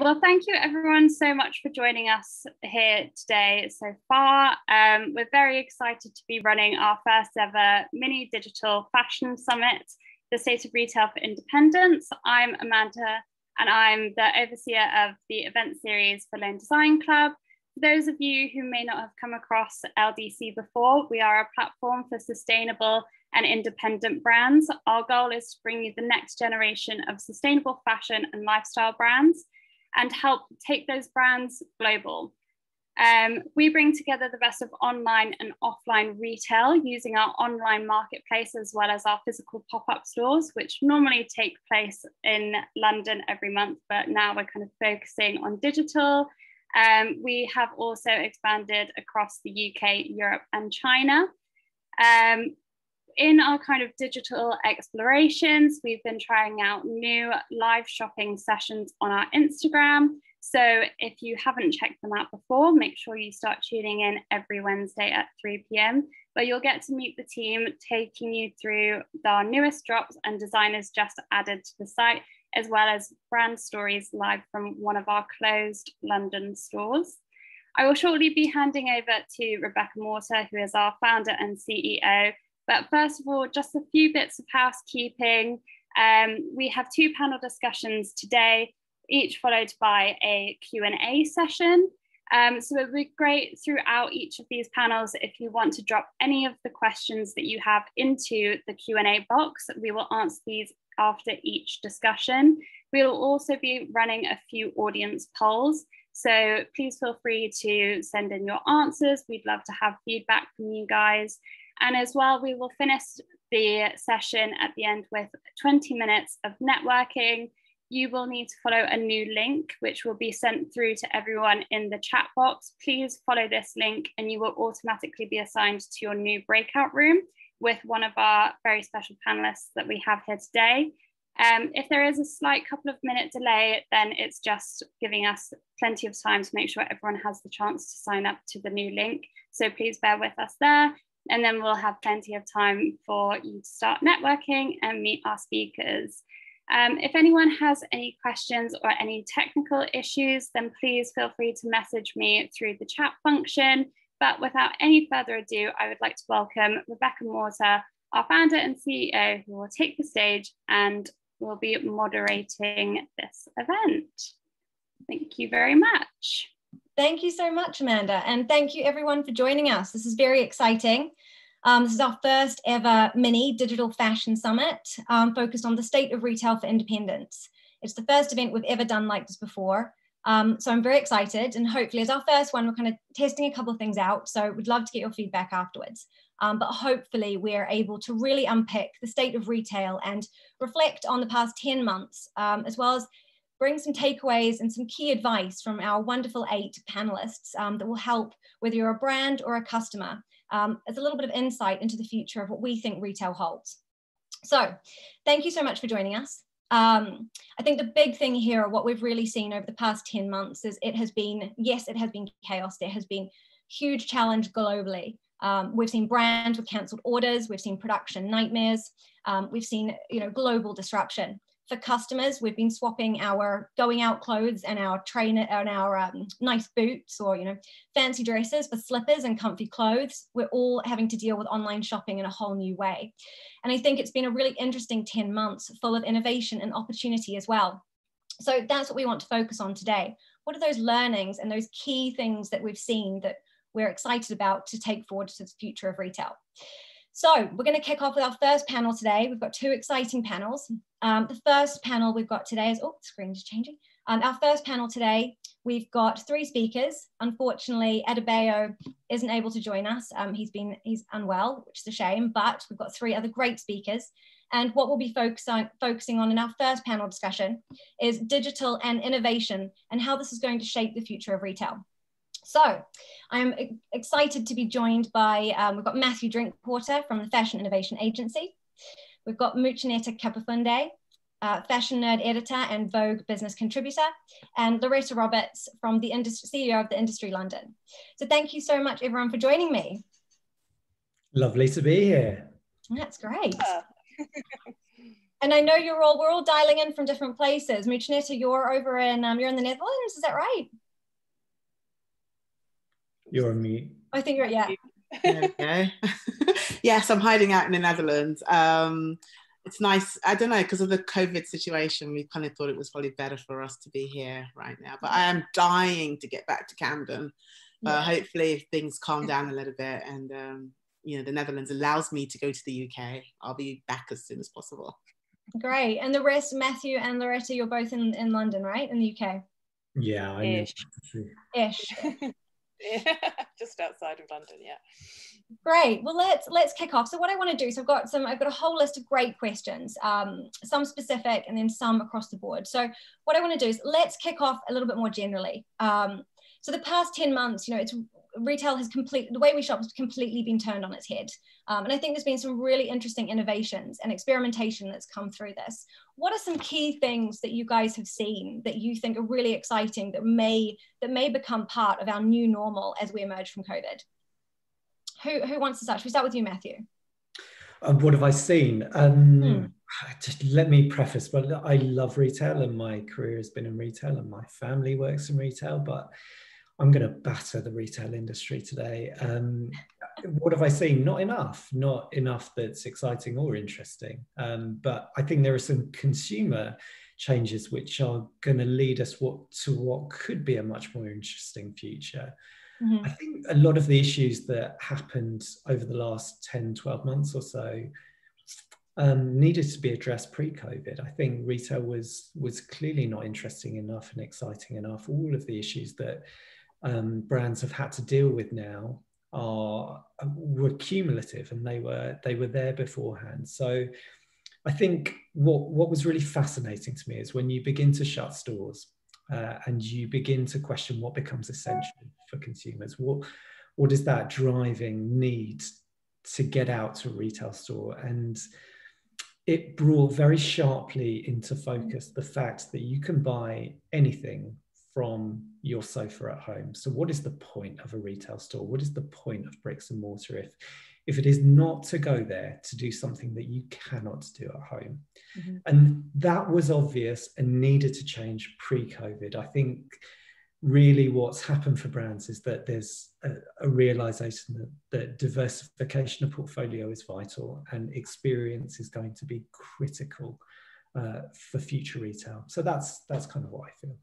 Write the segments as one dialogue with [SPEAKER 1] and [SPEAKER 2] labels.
[SPEAKER 1] Well, thank you everyone so much for joining us here today so far. We're very excited to be running our first ever mini digital fashion summit, the State of Retail for Independence. I'm Amanda and I'm the overseer of the event series for Lone Design Club. For those of you who may not have come across LDC before, we are a platform for sustainable and independent brands. Our goal is to bring you the next generation of sustainable fashion and lifestyle brands and help take those brands global. We bring together the best of online and offline retail using our online marketplace as well as our physical pop-up stores, which normally take place in London every month, but now we're kind of focusing on digital. We have also expanded across the UK, Europe, and China. In our kind of digital explorations, we've been trying out new live shopping sessions on our Instagram. So if you haven't checked them out before, make sure you start tuning in every Wednesday at 3 p.m, where you'll get to meet the team taking you through our newest drops and designers just added to the site, as well as brand stories live from one of our closed London stores. I will shortly be handing over to Rebecca Morter, who is our founder and CEO. But first of all, just a few bits of housekeeping. We have two panel discussions today, each followed by a Q&A session. So it would be great throughout each of these panels if you want to drop any of the questions that you have into the Q&A box. We will answer these after each discussion. We will also be running a few audience polls. So please feel free to send in your answers. We'd love to have feedback from you guys. And as well, we will finish the session at the end with 20 minutes of networking. You will need to follow a new link, which will be sent through to everyone in the chat box. Please follow this link and you will automatically be assigned to your new breakout room with one of our very special panelists that we have here today. If there is a slight couple of minute delay, then it's just giving us plenty of time to make sure everyone has the chance to sign up to the new link. So please bear with us there. And then we'll have plenty of time for you to start networking and meet our speakers. If anyone has any questions or any technical issues, then please feel free to message me through the chat function. But without any further ado, I would like to welcome Rebecca Morter, our founder and CEO, who will take the stage and will be moderating this event. Thank you very much.
[SPEAKER 2] Thank you so much, Amanda, and thank you everyone for joining us. This is very exciting. This is our first ever mini digital fashion summit focused on the state of retail for independence. It's the first event we've ever done like this before. So I'm very excited, and hopefully as our first one, we're kind of testing a couple of things out. So we'd love to get your feedback afterwards. But hopefully we're able to really unpick the state of retail and reflect on the past 10 months, as well as bring some takeaways and some key advice from our wonderful 8 panelists that will help whether you're a brand or a customer, as a little bit of insight into the future of what we think retail holds. So thank you so much for joining us. I think the big thing here, what we've really seen over the past 10 months is it has been chaos. There has been huge challenge globally. We've seen brands with cancelled orders. We've seen production nightmares. We've seen global disruption. For customers, we've been swapping our going out clothes and our trainer and our nice boots or fancy dresses for slippers and comfy clothes. We're all having to deal with online shopping in a whole new way. And I think it's been a really interesting 10 months full of innovation and opportunity as well. So that's what we want to focus on today. What are those learnings and those key things that we've seen that we're excited about to take forward to the future of retail? So we're going to kick off with our first panel today. We've got 2 exciting panels. The first panel we've got today is, oh, the screen is changing. Our first panel today, we've got 3 speakers. Unfortunately, Adebayo isn't able to join us. He's unwell, which is a shame, but we've got 3 other great speakers. And what we'll be focusing on in our first panel discussion is digital and innovation and how this is going to shape the future of retail. So I'm excited to be joined by, we've got Matthew Drinkwater from the Fashion Innovation Agency. We've got Muchinetta Capafunde, Fashion Nerd Editor and Vogue Business Contributor, and Loretta Roberts from the CEO of the Industry London. So thank you so much everyone for joining me.
[SPEAKER 3] Lovely to be here.
[SPEAKER 2] That's great. And I know we're all dialing in from different places. Muchnetta, you're over in, you're in the Netherlands, is that right?
[SPEAKER 3] You're on mute.
[SPEAKER 2] I think you're, yeah.
[SPEAKER 4] There we go. Yes, I'm hiding out in the Netherlands. It's nice. I don't know, because of the COVID situation, we kind of thought it was probably better for us to be here right now. But I am dying to get back to Camden. Hopefully, if things calm down a little bit and you know, the Netherlands allows me to go to the UK, I'll be back as soon as possible.
[SPEAKER 2] Great. And the rest, Matthew and Loretta, you're both in London, right? In the UK?
[SPEAKER 3] Yeah, I'm
[SPEAKER 5] Ish.
[SPEAKER 2] Ish.
[SPEAKER 5] Yeah, just outside of London, yeah.
[SPEAKER 2] Great. Well, let's kick off. So what I want to do, so I've got a whole list of great questions, some specific and then some across the board. So what I want to do is let's kick off a little bit more generally. So the past 10 months, you know, retail has the way we shop has completely been turned on its head. And I think there's been some really interesting innovations and experimentation that's come through this. What are some key things that you guys have seen that you think are really exciting that may become part of our new normal as we emerge from COVID? Who wants to start? Should we start with you, Matthew?
[SPEAKER 3] What have I seen? Just let me preface, well, I love retail and my career has been in retail and my family works in retail, but I'm going to batter the retail industry today. What have I seen? Not enough that's exciting or interesting. But I think there are some consumer changes which are going to lead us to what could be a much more interesting future. I think a lot of the issues that happened over the last 10, 12 months or so needed to be addressed pre-COVID. I think retail was clearly not interesting enough and exciting enough. All of the issues that brands have had to deal with now were cumulative, and they were there beforehand. So I think what was really fascinating to me is when you begin to shut stores and you begin to question what becomes essential for consumers. What is that driving need to get out to a retail store? And it brought very sharply into focus the fact that you can buy anything from your sofa at home. So what is the point of a retail store? What is the point of bricks and mortar if it is not to go there to do something that you cannot do at home? And that was obvious and needed to change pre-COVID. I think really what's happened for brands is that there's a realization that diversification of portfolio is vital and experience is going to be critical for future retail. So that's kind of what I feel.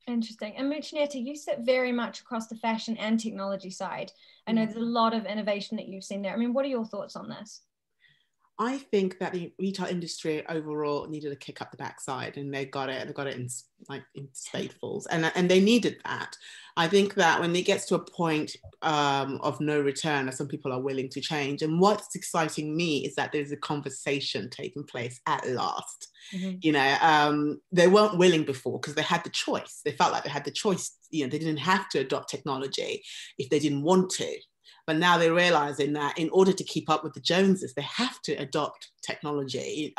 [SPEAKER 2] Interesting. And Muchnetta, you sit very much across the fashion and technology side. I know there's a lot of innovation that you've seen there. I mean, what are your thoughts on this?
[SPEAKER 4] I think that the retail industry overall needed a kick up the backside, and they got it in spadefuls, and they needed that. I think that when it gets to a point of no return, some people are willing to change. And what's exciting me is that there's a conversation taking place at last. You know, they weren't willing before because they had the choice. They felt like they had the choice. You know, they didn't have to adopt technology if they didn't want to. But now they're realizing that in order to keep up with the Joneses, they have to adopt technology.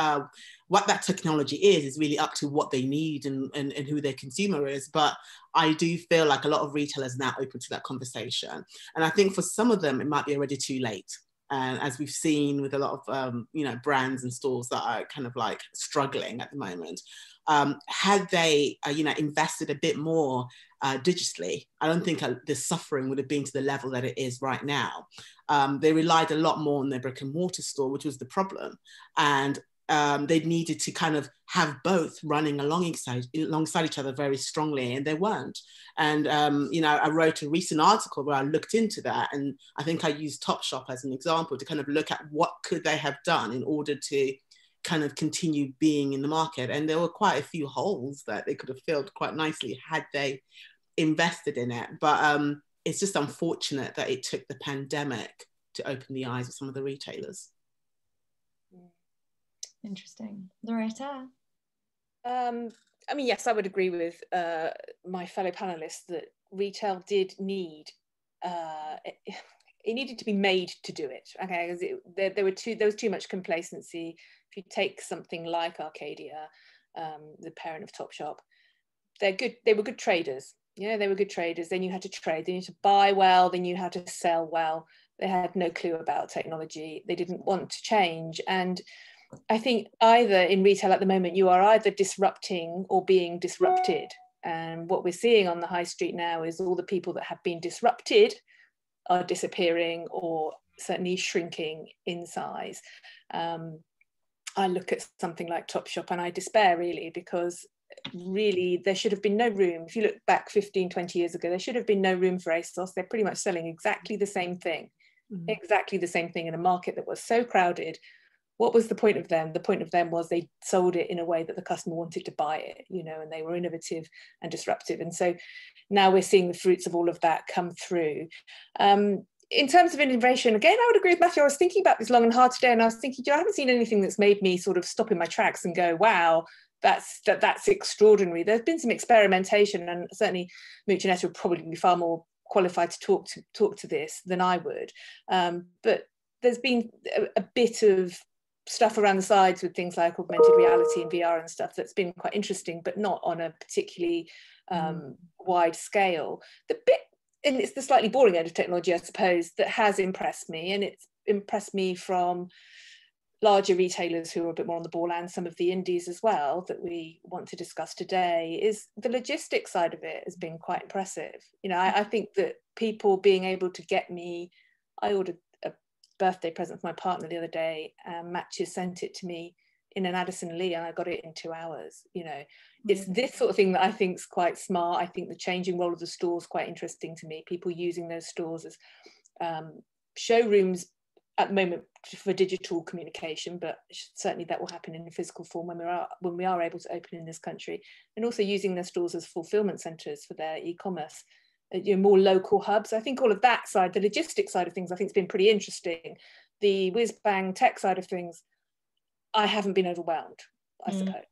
[SPEAKER 4] What that technology is really up to what they need and who their consumer is. But I do feel like a lot of retailers are now open to that conversation. And I think for some of them, it might be already too late. As we've seen with a lot of you know, brands and stores that are kind of like struggling at the moment. Had they you know, invested a bit more digitally, I don't think the suffering would have been to the level that it is right now. They relied a lot more on their brick and mortar store, which was the problem. And they needed to kind of have both running alongside each other very strongly, and they weren't. And you know, I wrote a recent article where I looked into that, and I think I used Topshop as an example to kind of look at what could they have done in order to kind of continue being in the market. And there were quite a few holes that they could have filled quite nicely had they invested in it. But it's just unfortunate that it took the pandemic to open the eyes of some of the retailers.
[SPEAKER 2] Interesting. Loretta?
[SPEAKER 5] I mean, yes, I would agree with my fellow panelists that retail did need, it needed to be made to do it. Okay, because there was too much complacency. If you take something like Arcadia, the parent of Topshop, they were good traders. Yeah, they were good traders. They knew how to trade. They knew to buy well. They knew how to sell well. They had no clue about technology. They didn't want to change. And I think either in retail at the moment, you are either disrupting or being disrupted. And what we're seeing on the high street now is all the people that have been disrupted are disappearing or certainly shrinking in size. I look at something like Topshop and I despair, really, because really there should have been no room. If you look back 15, 20 years ago, there should have been no room for ASOS. They're pretty much selling exactly the same thing, exactly the same thing in a market that was so crowded. What was the point of them? The point of them was they sold it in a way that the customer wanted to buy it, you know, and they were innovative and disruptive. And so now we're seeing the fruits of all of that come through. In terms of innovation, again, I would agree with Matthew. I was thinking about this long and hard today, and I was thinking, I haven't seen anything that's made me sort of stop in my tracks and go, wow, that's extraordinary. There's been some experimentation, and certainly Muchinetta would probably be far more qualified to talk to this than I would. But there's been a bit of stuff around the sides with things like augmented reality and VR and stuff that's been quite interesting, but not on a particularly wide scale. The bit, and it's the slightly boring end of technology, I suppose, that has impressed me, and it's impressed me from larger retailers who are a bit more on the ball and some of the indies as well that we want to discuss today, is the logistics side of it has been quite impressive. You know, I think that people being able to get me, I ordered a birthday present for my partner the other day, and Matches sent it to me in an Addison Lee, and I got it in 2 hours. You know, it's this sort of thing that I think is quite smart. I think the changing role of the store is quite interesting to me. People using those stores as showrooms at the moment for digital communication, but certainly that will happen in a physical form when we are able to open in this country, and also using their stores as fulfillment centres for their e-commerce, you know, more local hubs. I think all of that side, the logistics side of things, I think has been pretty interesting. The whiz bang tech side of things, I haven't been overwhelmed, I suppose.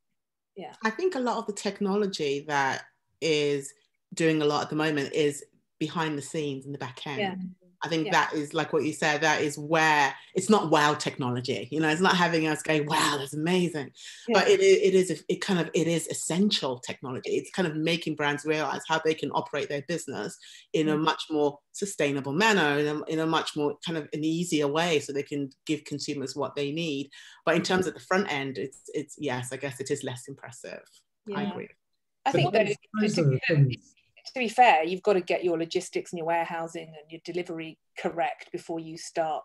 [SPEAKER 5] Yeah.
[SPEAKER 4] I think a lot of the technology that is doing a lot at the moment is behind the scenes in the back end.
[SPEAKER 5] Yeah.
[SPEAKER 4] I think that is like what you said, that is where it's not wow technology, you know, it's not having us go, wow, that's amazing. Yeah. But it is essential technology. It's kind of making brands realize how they can operate their business in a much more sustainable manner, in a much more kind of an easier way, so they can give consumers what they need. But in terms of the front end, it's yes, I guess it is less impressive. Yeah. I agree.
[SPEAKER 5] I think that to be fair, you've got to get your logistics and your warehousing and your delivery correct before you start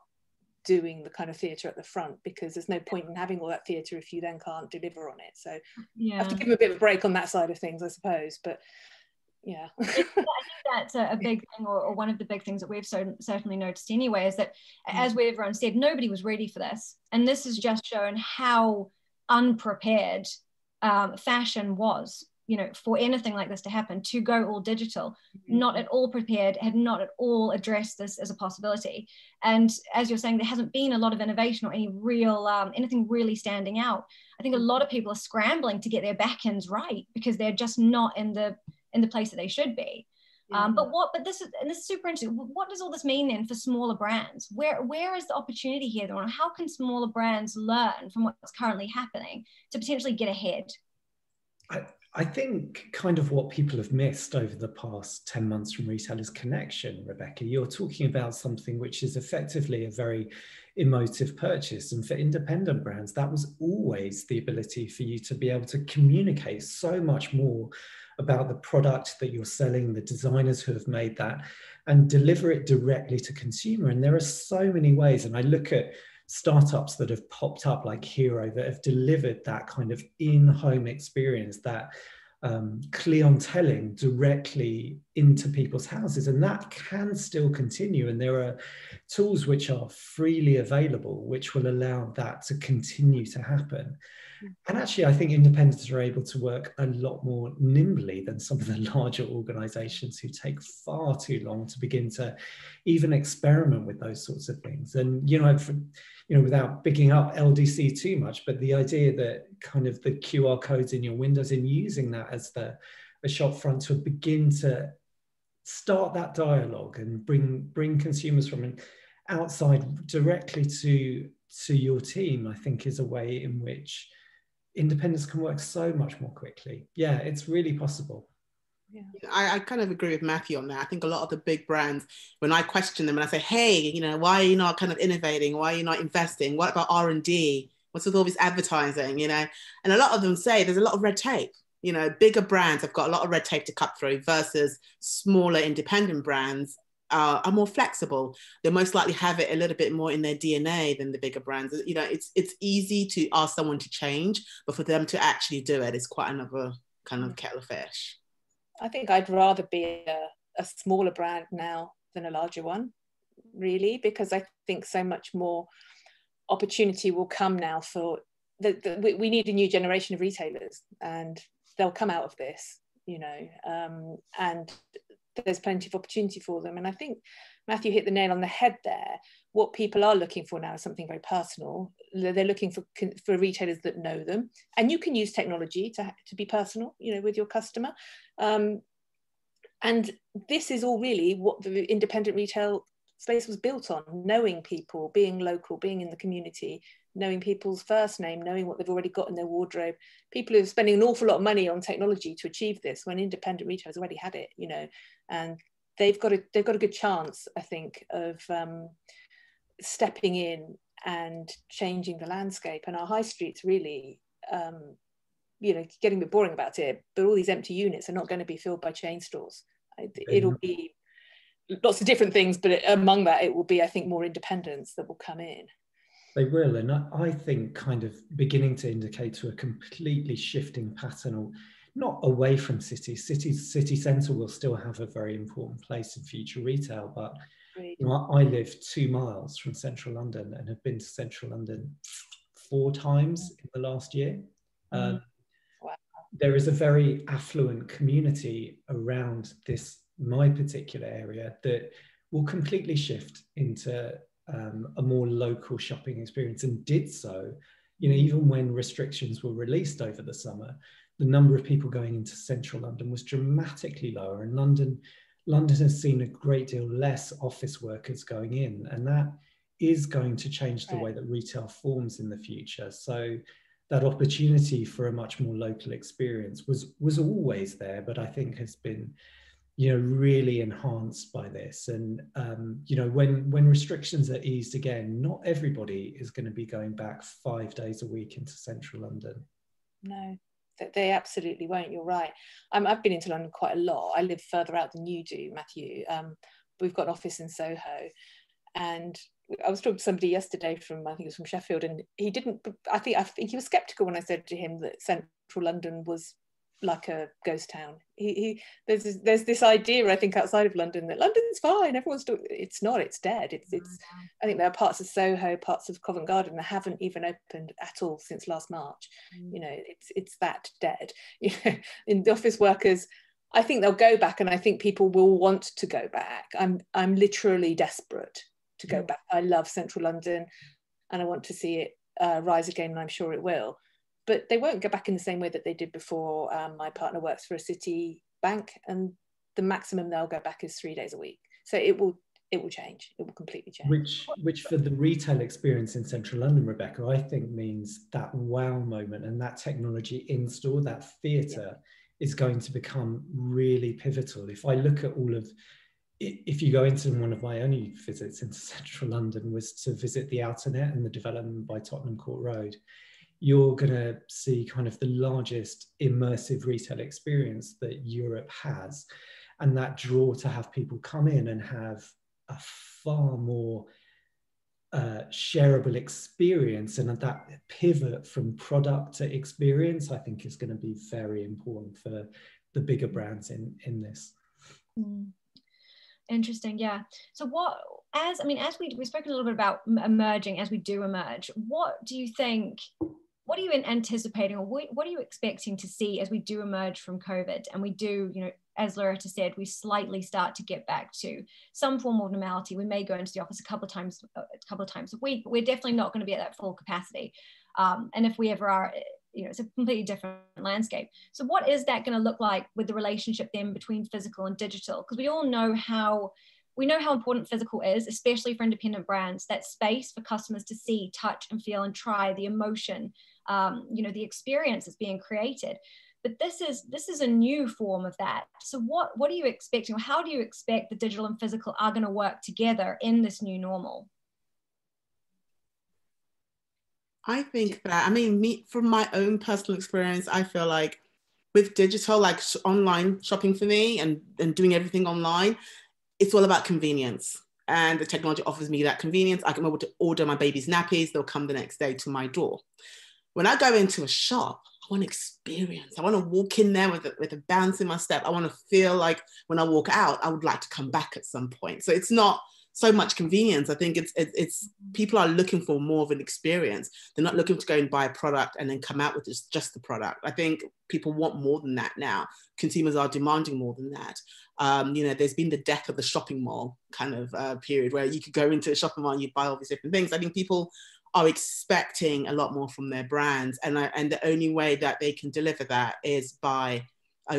[SPEAKER 5] doing the kind of theatre at the front, because there's no point in having all that theatre if you then can't deliver on it. So I have to give them a bit of a break on that side of things, I suppose. But yeah. I think
[SPEAKER 2] that's a big thing, or one of the big things that we've certainly noticed anyway, is that, as everyone said, nobody was ready for this. And this has just shown how unprepared fashion was, you know, for anything like this to happen, to go all digital, not at all prepared, had not at all addressed this as a possibility. And as you're saying, there hasn't been a lot of innovation or any real, anything really standing out. I think a lot of people are scrambling to get their back ends right because they're just not in the place that they should be. But this is super interesting. What does all this mean then for smaller brands? Where is the opportunity here? How can smaller brands learn from what's currently happening to potentially get ahead?
[SPEAKER 3] I think kind of what people have missed over the past 10 months from retail is connection, Rebecca. You're talking about something which is effectively a very emotive purchase. And for independent brands, that was always the ability for you to be able to communicate so much more about the product that you're selling, the designers who have made that, and deliver it directly to consumer. And there are so many ways. And I look at startups that have popped up like Hero that have delivered that kind of in-home experience, that clienteling directly into people's houses, and that can still continue. And there are tools which are freely available which will allow that to continue to happen. And actually, I think independents are able to work a lot more nimbly than some of the larger organizations who take far too long to begin to even experiment with those sorts of things. And, without bigging up LDC too much, but the idea that kind of the QR codes in your windows and using that as a shop front to begin to start that dialogue and bring consumers from outside directly to your team, I think is a way in which independents can work so much more quickly. Yeah, it's really possible.
[SPEAKER 4] Yeah. I kind of agree with Matthew on that. I think a lot of the big brands, when I question them and I say, hey, why are you not kind of innovating? Why are you not investing? What about R&D? What's with all this advertising, you know? And a lot of them say there's a lot of red tape. You know, bigger brands have got a lot of red tape to cut through versus smaller independent brands are more flexible. They most likely have it a little bit more in their DNA than the bigger brands. You know, it's easy to ask someone to change, but for them to actually do it is quite another kind of kettle of fish.
[SPEAKER 5] I think I'd rather be a smaller brand now than a larger one, really, because I think so much more opportunity will come now for we need a new generation of retailers, and they'll come out of this, you know, and there's plenty of opportunity for them. And I think Matthew hit the nail on the head there. What people are looking for now is something very personal. They're looking for retailers that know them, and you can use technology to be personal, you know, with your customer. And this is all really what the independent retail space was built on: knowing people, being local, being in the community, knowing people's first name, knowing what they've already got in their wardrobe. People are spending an awful lot of money on technology to achieve this, when independent retailers already had it, you know, and they've got a good chance, I think, of stepping in and changing the landscape. And our high streets really, you know, getting a bit boring about it, but all these empty units are not going to be filled by chain stores. It'll be lots of different things, but among that, it will be, I think, more independents that will come in.
[SPEAKER 3] They will, and I think kind of beginning to indicate to a completely shifting pattern, or not away from cities. City centre will still have a very important place in future retail, but you know, I live 2 miles from central London and have been to central London 4 times in the last year.
[SPEAKER 5] Wow.
[SPEAKER 3] There is a very affluent community around my particular area that will completely shift into a more local shopping experience, and did so, you know, even when restrictions were released over the summer. The number of people going into central London was dramatically lower, and London has seen a great deal less office workers going in, and that is going to change the way that retail forms in the future. So that opportunity for a much more local experience was always there, but I think has been, you know, really enhanced by this. And you know, when restrictions are eased again, not everybody is going to be going back 5 days a week into central London.
[SPEAKER 5] No, they absolutely won't. You're right. I've been into London quite a lot. I live further out than you do, Matthew. We've got an office in Soho, and I was talking to somebody yesterday from, I think it was from Sheffield, and he didn't, I think he was skeptical when I said to him that central London was like a ghost town. There's this idea, I think, outside of London that London's fine, everyone's doing, it's not, it's dead. It's I think there are parts of Soho, parts of Covent Garden that haven't even opened at all since last March. You know, it's that dead. You know, in the office workers, I think they'll go back, and I think people will want to go back. I'm literally desperate to go back. I love central London, and I want to see it rise again, and I'm sure it will. But they won't go back in the same way that they did before. My partner works for a city bank, and the maximum they'll go back is 3 days a week. So it will change. It will completely change.
[SPEAKER 3] Which for the retail experience in central London, Rebecca, I think means that wow moment and that technology in store, that theatre is going to become really pivotal. If I look at if you go into one of my only visits into central London was to visit the Outer Net and the development by Tottenham Court Road, you're going to see kind of the largest immersive retail experience that Europe has. And that draw to have people come in and have a far more shareable experience, and that pivot from product to experience, I think, is going to be very important for the bigger brands in this.
[SPEAKER 2] Interesting, yeah. So as we've spoken a little bit about emerging, as we do emerge, what are you anticipating, or what are you expecting to see as we do emerge from COVID, and we do, you know, as Loretta said, we slightly start to get back to some form of normality. We may go into the office a couple of times a week, but we're definitely not going to be at that full capacity. And if we ever are, you know, it's a completely different landscape. So what is that going to look like with the relationship then between physical and digital? Because we all know how important physical is, especially for independent brands, that space for customers to see, touch and feel and try the emotion, you know, the experience that's being created. But this is a new form of that. So what are you expecting, or how do you expect the digital and physical are going to work together in this new normal?
[SPEAKER 4] I think that, I mean, from my own personal experience, I feel like with digital, like online shopping for me and doing everything online, it's all about convenience. And the technology offers me that convenience. I'm able to order my baby's nappies. They'll come the next day to my door. When I go into a shop, I want experience. I want to walk in there with a bounce in my step. I want to feel like when I walk out, I would like to come back at some point. So it's not so much convenience. I think it's people are looking for more of an experience. They're not looking to go and buy a product and then come out with just the product. I think people want more than that now. Consumers are demanding more than that. You know, there's been the death of the shopping mall kind of period where you could go into a shopping mall and you buy all these different things. I think people are expecting a lot more from their brands, and the only way that they can deliver that is by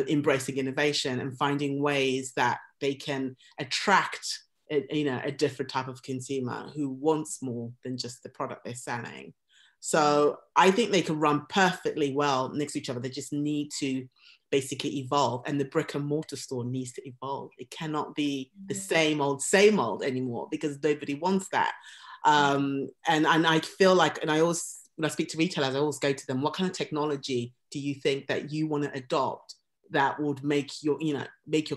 [SPEAKER 4] embracing innovation and finding ways that they can attract a different type of consumer who wants more than just the product they're selling. So I think they can run perfectly well next to each other. They just need to basically evolve, and the brick and mortar store needs to evolve. It cannot be the same old anymore, because nobody wants that. And I feel like, and I always, when I speak to retailers, I always go to them, what kind of technology do you think that you want to adopt that would make your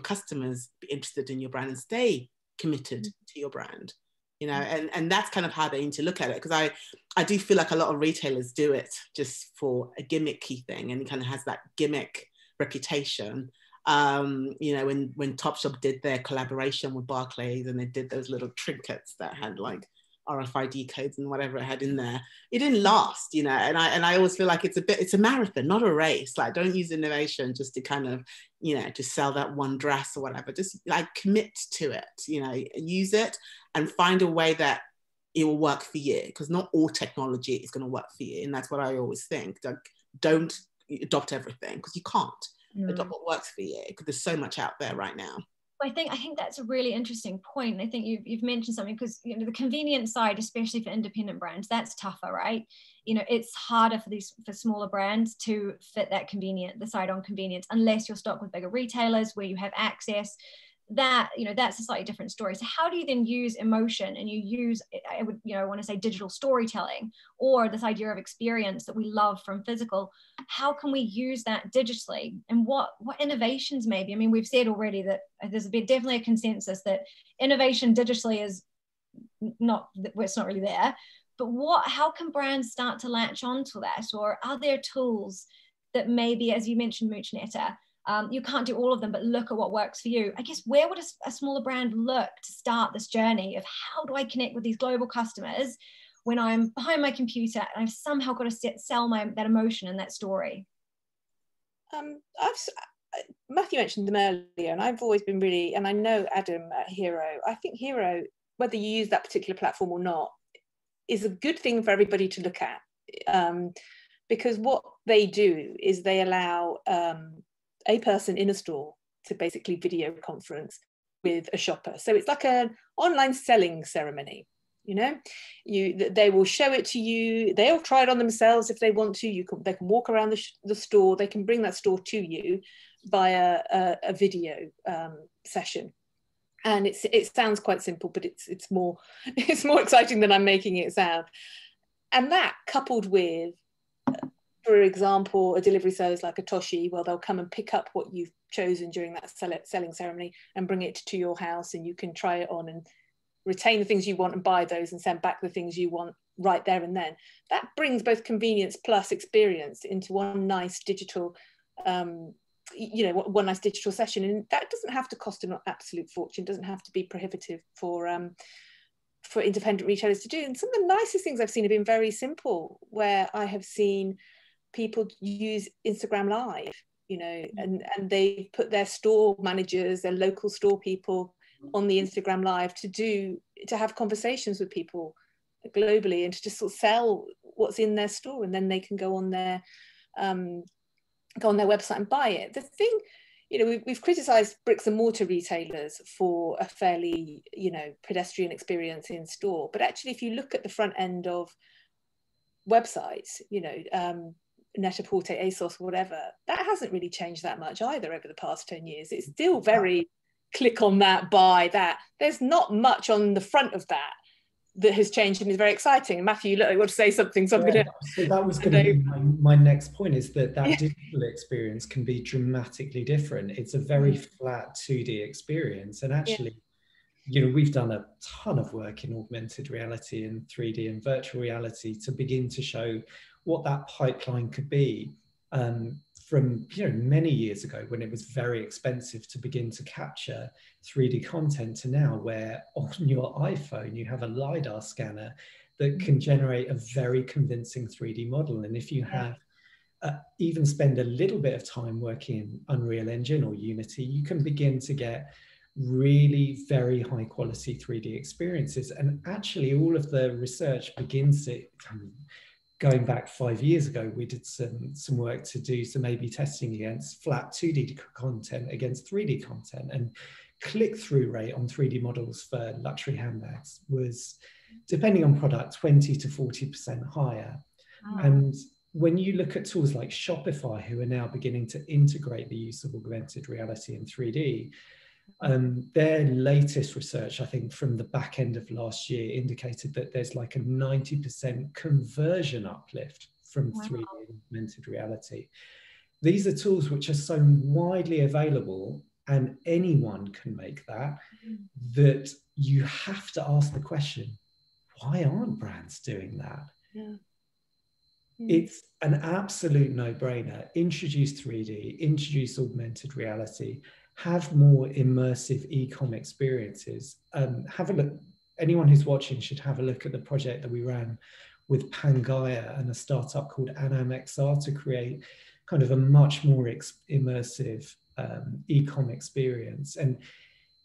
[SPEAKER 4] customers be interested in your brand and stay committed to your brand? You know, and that's kind of how they need to look at it, because I do feel like a lot of retailers do it just for a gimmicky thing, and it kind of has that gimmick reputation. You know, when Topshop did their collaboration with Barclays and they did those little trinkets that had like RFID codes and whatever it had in there, it didn't last, you know. And I always feel like it's a marathon, not a race. Like, don't use innovation just to kind of, you know, to sell that one dress or whatever. Just like commit to it, you know, use it and find a way that it will work for you, because not all technology is going to work for you. And that's what I always think. Like, don't adopt everything, because you can't adopt what works for you, because there's so much out there right now.
[SPEAKER 2] I think that's a really interesting point. I think you've mentioned something, because, you know, the convenience side, especially for independent brands, that's tougher, right? You know, it's harder for smaller brands to fit that the side on convenience, unless you're stocked with bigger retailers where you have access. That, you know, that's a slightly different story. So how do you then use emotion, and you use, I would, you know, I want to say digital storytelling, or this idea of experience that we love from physical? How can we use that digitally, and what innovations maybe? I mean, we've said already that there's definitely a consensus that innovation digitally is not, it's not really there, but how can brands start to latch onto that? Or are there tools that maybe, as you mentioned, Muchinetta, you can't do all of them, but look at what works for you? I guess, where would a smaller brand look to start this journey of how do I connect with these global customers when I'm behind my computer and I've somehow got to sell that emotion and that story?
[SPEAKER 5] Matthew mentioned them earlier, and I've always been really, and I know Adam at Hero, I think Hero, whether you use that particular platform or not, is a good thing for everybody to look at, because what they do is they allow a person in a store to basically video conference with a shopper. So it's like an online selling ceremony. You know, they will show it to you. They'll try it on themselves if they want to. They can walk around the store. They can bring that store to you via a video session. And it sounds quite simple, but it's more exciting than I'm making it sound. And that, coupled with, for example, a delivery service like a Toshi, well, they'll come and pick up what you've chosen during that selling ceremony and bring it to your house, and you can try it on and retain the things you want and buy those and send back the things you want right there and then. That brings both convenience plus experience into one nice digital, one nice digital session. And that doesn't have to cost an absolute fortune, doesn't have to be prohibitive for independent retailers to do. And some of the nicest things I've seen have been very simple, where I have seen people use Instagram Live, you know, and they put their store managers, their local store people on the Instagram Live to have conversations with people globally, and to just sort of sell what's in their store, and then they can go on their website and buy it. The thing, you know, we've criticized bricks and mortar retailers for a fairly, you know, pedestrian experience in store, but actually if you look at the front end of websites, you know, Net-a-Porter, ASOS, whatever, that hasn't really changed that much either over the past 10 years. It's still very click on that, buy that. There's not much on the front of that that has changed and is very exciting. And Matthew, you look like you want to say something, so I'm going to...
[SPEAKER 3] So that was going to be my next point, is that digital experience can be dramatically different. It's a very flat 2D experience. And actually, you know, we've done a ton of work in augmented reality and 3D and virtual reality to begin to show what that pipeline could be, from, you know, many years ago when it was very expensive to begin to capture 3D content, to now where on your iPhone you have a LiDAR scanner that can generate a very convincing 3D model. And if you have even spend a little bit of time working in Unreal Engine or Unity, you can begin to get really very high quality 3D experiences. And actually all of the research begins to, going back 5 years ago, we did some work to do some A/B testing against flat 2D content against 3D content, and click-through rate on 3D models for luxury handbags was, depending on product, 20 to 40% higher. And when you look at tools like Shopify, who are now beginning to integrate the use of augmented reality in 3D, their latest research, I think from the back end of last year, indicated that there's like a 90% conversion uplift from 3D and augmented reality. These are tools which are so widely available, and anyone can make that, that you have to ask the question, why aren't brands doing that? It's an absolute no-brainer. Introduce 3D, introduce augmented reality, have more immersive e-com experiences. Have a look, anyone who's watching should have a look at the project that we ran with Pangaea and a startup called AnamXR to create kind of a much more immersive e-com experience. And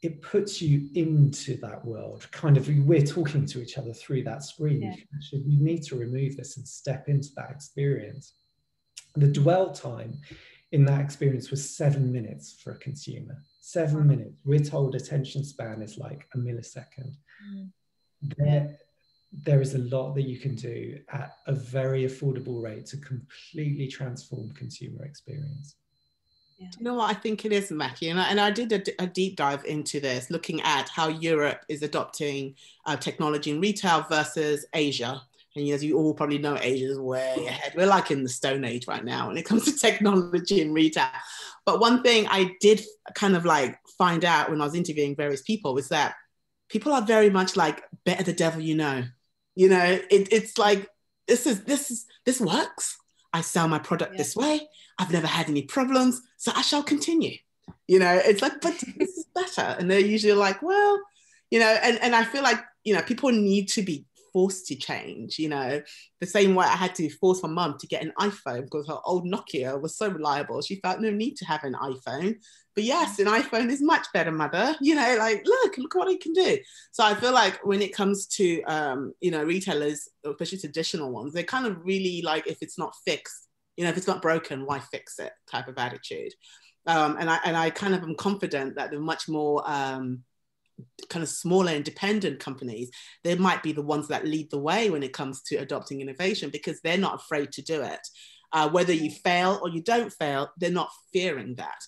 [SPEAKER 3] it puts you into that world. Kind of, we're talking to each other through that screen. Actually, we need to remove this and step into that experience. The dwell time in that experience was 7 minutes for a consumer. 7 minutes. We're told attention span is like a millisecond. There is a lot that you can do at a very affordable rate to completely transform consumer experience.
[SPEAKER 4] Do you know what I think it is, Matthew? And I did a deep dive into this, looking at how Europe is adopting technology in retail versus Asia. And as you all probably know, Asia is way ahead. We're like in the Stone Age right now when it comes to technology in retail. But one thing I did kind of like find out when I was interviewing various people is that people are very much like, better the devil you know. You know, it's like, this works. I sell my product this way. I've never had any problems, so I shall continue. You know, it's like, but this is better. And they're usually like, well, you know, and I feel like, you know, people need to be forced to change, you know, the same way I had to force my mum to get an iPhone because her old Nokia was so reliable. She felt no need to have an iPhone. But yes, an iPhone is much better, mother. You know, like, look what it can do. So I feel like when it comes to, you know, retailers, especially traditional ones, they kind of really like, if it's not fixed, you know, if it's not broken, why fix it type of attitude. And I kind of am confident that they're much more kind of smaller independent companies, they might be the ones that lead the way when it comes to adopting innovation, because they're not afraid to do it. Whether you fail or you don't fail, they're not fearing that.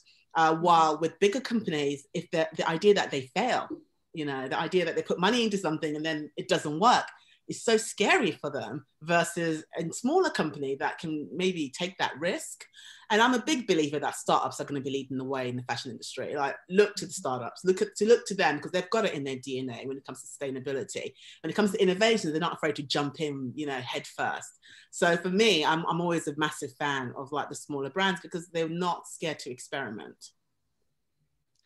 [SPEAKER 4] While with bigger companies, if the idea that they fail, you know, the idea that they put money into something and then it doesn't work is so scary for them, versus a smaller company that can maybe take that risk. And I'm a big believer that startups are going to be leading the way in the fashion industry. Like, look to the startups, look to them, because they've got it in their DNA when it comes to sustainability. When it comes to innovation, they're not afraid to jump in, you know, head first. So for me, I'm always a massive fan of like the smaller brands, because they're not scared to experiment.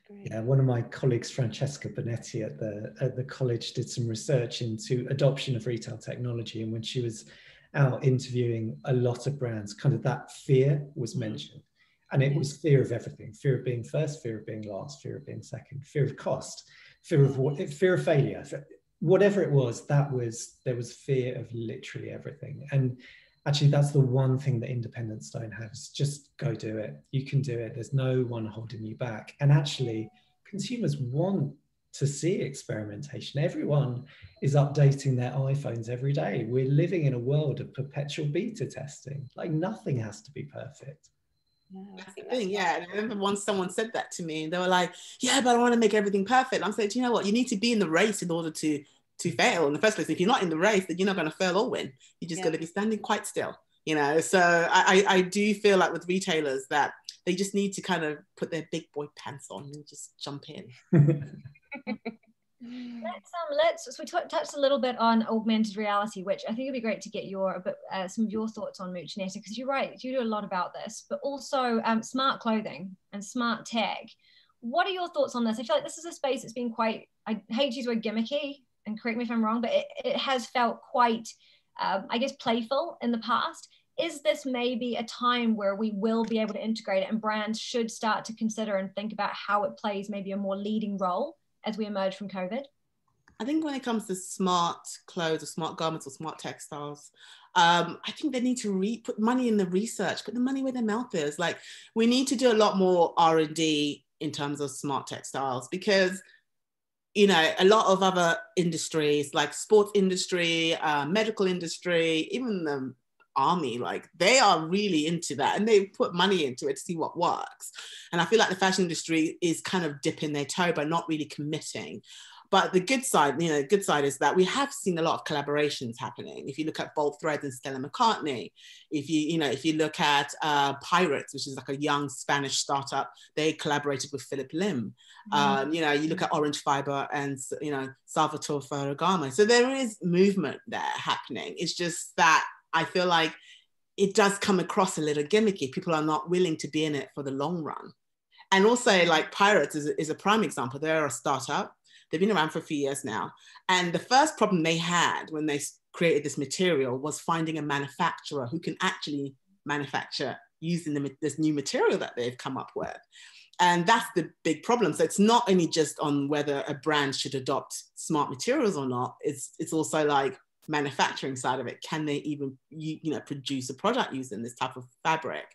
[SPEAKER 3] Yeah, one of my colleagues, Francesca Bonetti at the college, did some research into adoption of retail technology. And when she was out interviewing a lot of brands, kind of that fear was mentioned. And it was fear of everything: fear of being first, fear of being last, fear of being second, fear of cost, fear of failure. Whatever it was, there was fear of literally everything. And actually, that's the one thing that independents don't have, is just go do it. You can do it. There's no one holding you back. And actually, consumers want to see experimentation. Everyone is updating their iPhones every day. We're living in a world of perpetual beta testing. Like, nothing has to be perfect.
[SPEAKER 4] That's the thing, yeah. And I remember once someone said that to me, and they were like, yeah, but I want to make everything perfect. I'm saying, do you know what? You need to be in the race in order to to fail in the first place. If you're not in the race, then you're not going to fail or win. You're just going to be standing quite still, you know. So I do feel like with retailers that they just need to kind of put their big boy pants on and just jump in.
[SPEAKER 2] So we touched a little bit on augmented reality, which I think it'd be great to get some of your thoughts on, Netta, because you're right, you do a lot about this, but also smart clothing and smart tag. What are your thoughts on this? I feel like this is a space that's been quite, I hate to use the word gimmicky, and correct me if I'm wrong, but it has felt quite, I guess, playful in the past. Is this maybe a time where we will be able to integrate it and brands should start to consider and think about how it plays maybe a more leading role as we emerge from COVID?
[SPEAKER 4] I think when it comes to smart clothes or smart garments or smart textiles, I think they need to put money in the research, put the money where their mouth is. Like, we need to do a lot more R&D in terms of smart textiles, because, you know, a lot of other industries like sports industry, medical industry, even the army, like, they are really into that and they put money into it to see what works. And I feel like the fashion industry is kind of dipping their toe by not really committing. But the good side, you know, the good side is that we have seen a lot of collaborations happening. If you look at Bold Threads and Stella McCartney, if you look at Pirates, which is like a young Spanish startup, they collaborated with Philip Lim. You know, you look at Orange Fiber and, you know, Salvatore Ferragamo. So there is movement there happening. It's just that I feel like it does come across a little gimmicky. People are not willing to be in it for the long run. And also, like, Pirates is a prime example. They're a startup. They've been around for a few years now. And the first problem they had when they created this material was finding a manufacturer who can actually manufacture using this new material that they've come up with. And that's the big problem. So it's not only just on whether a brand should adopt smart materials or not, it's also like manufacturing side of it. Can they even, you know, produce a product using this type of fabric?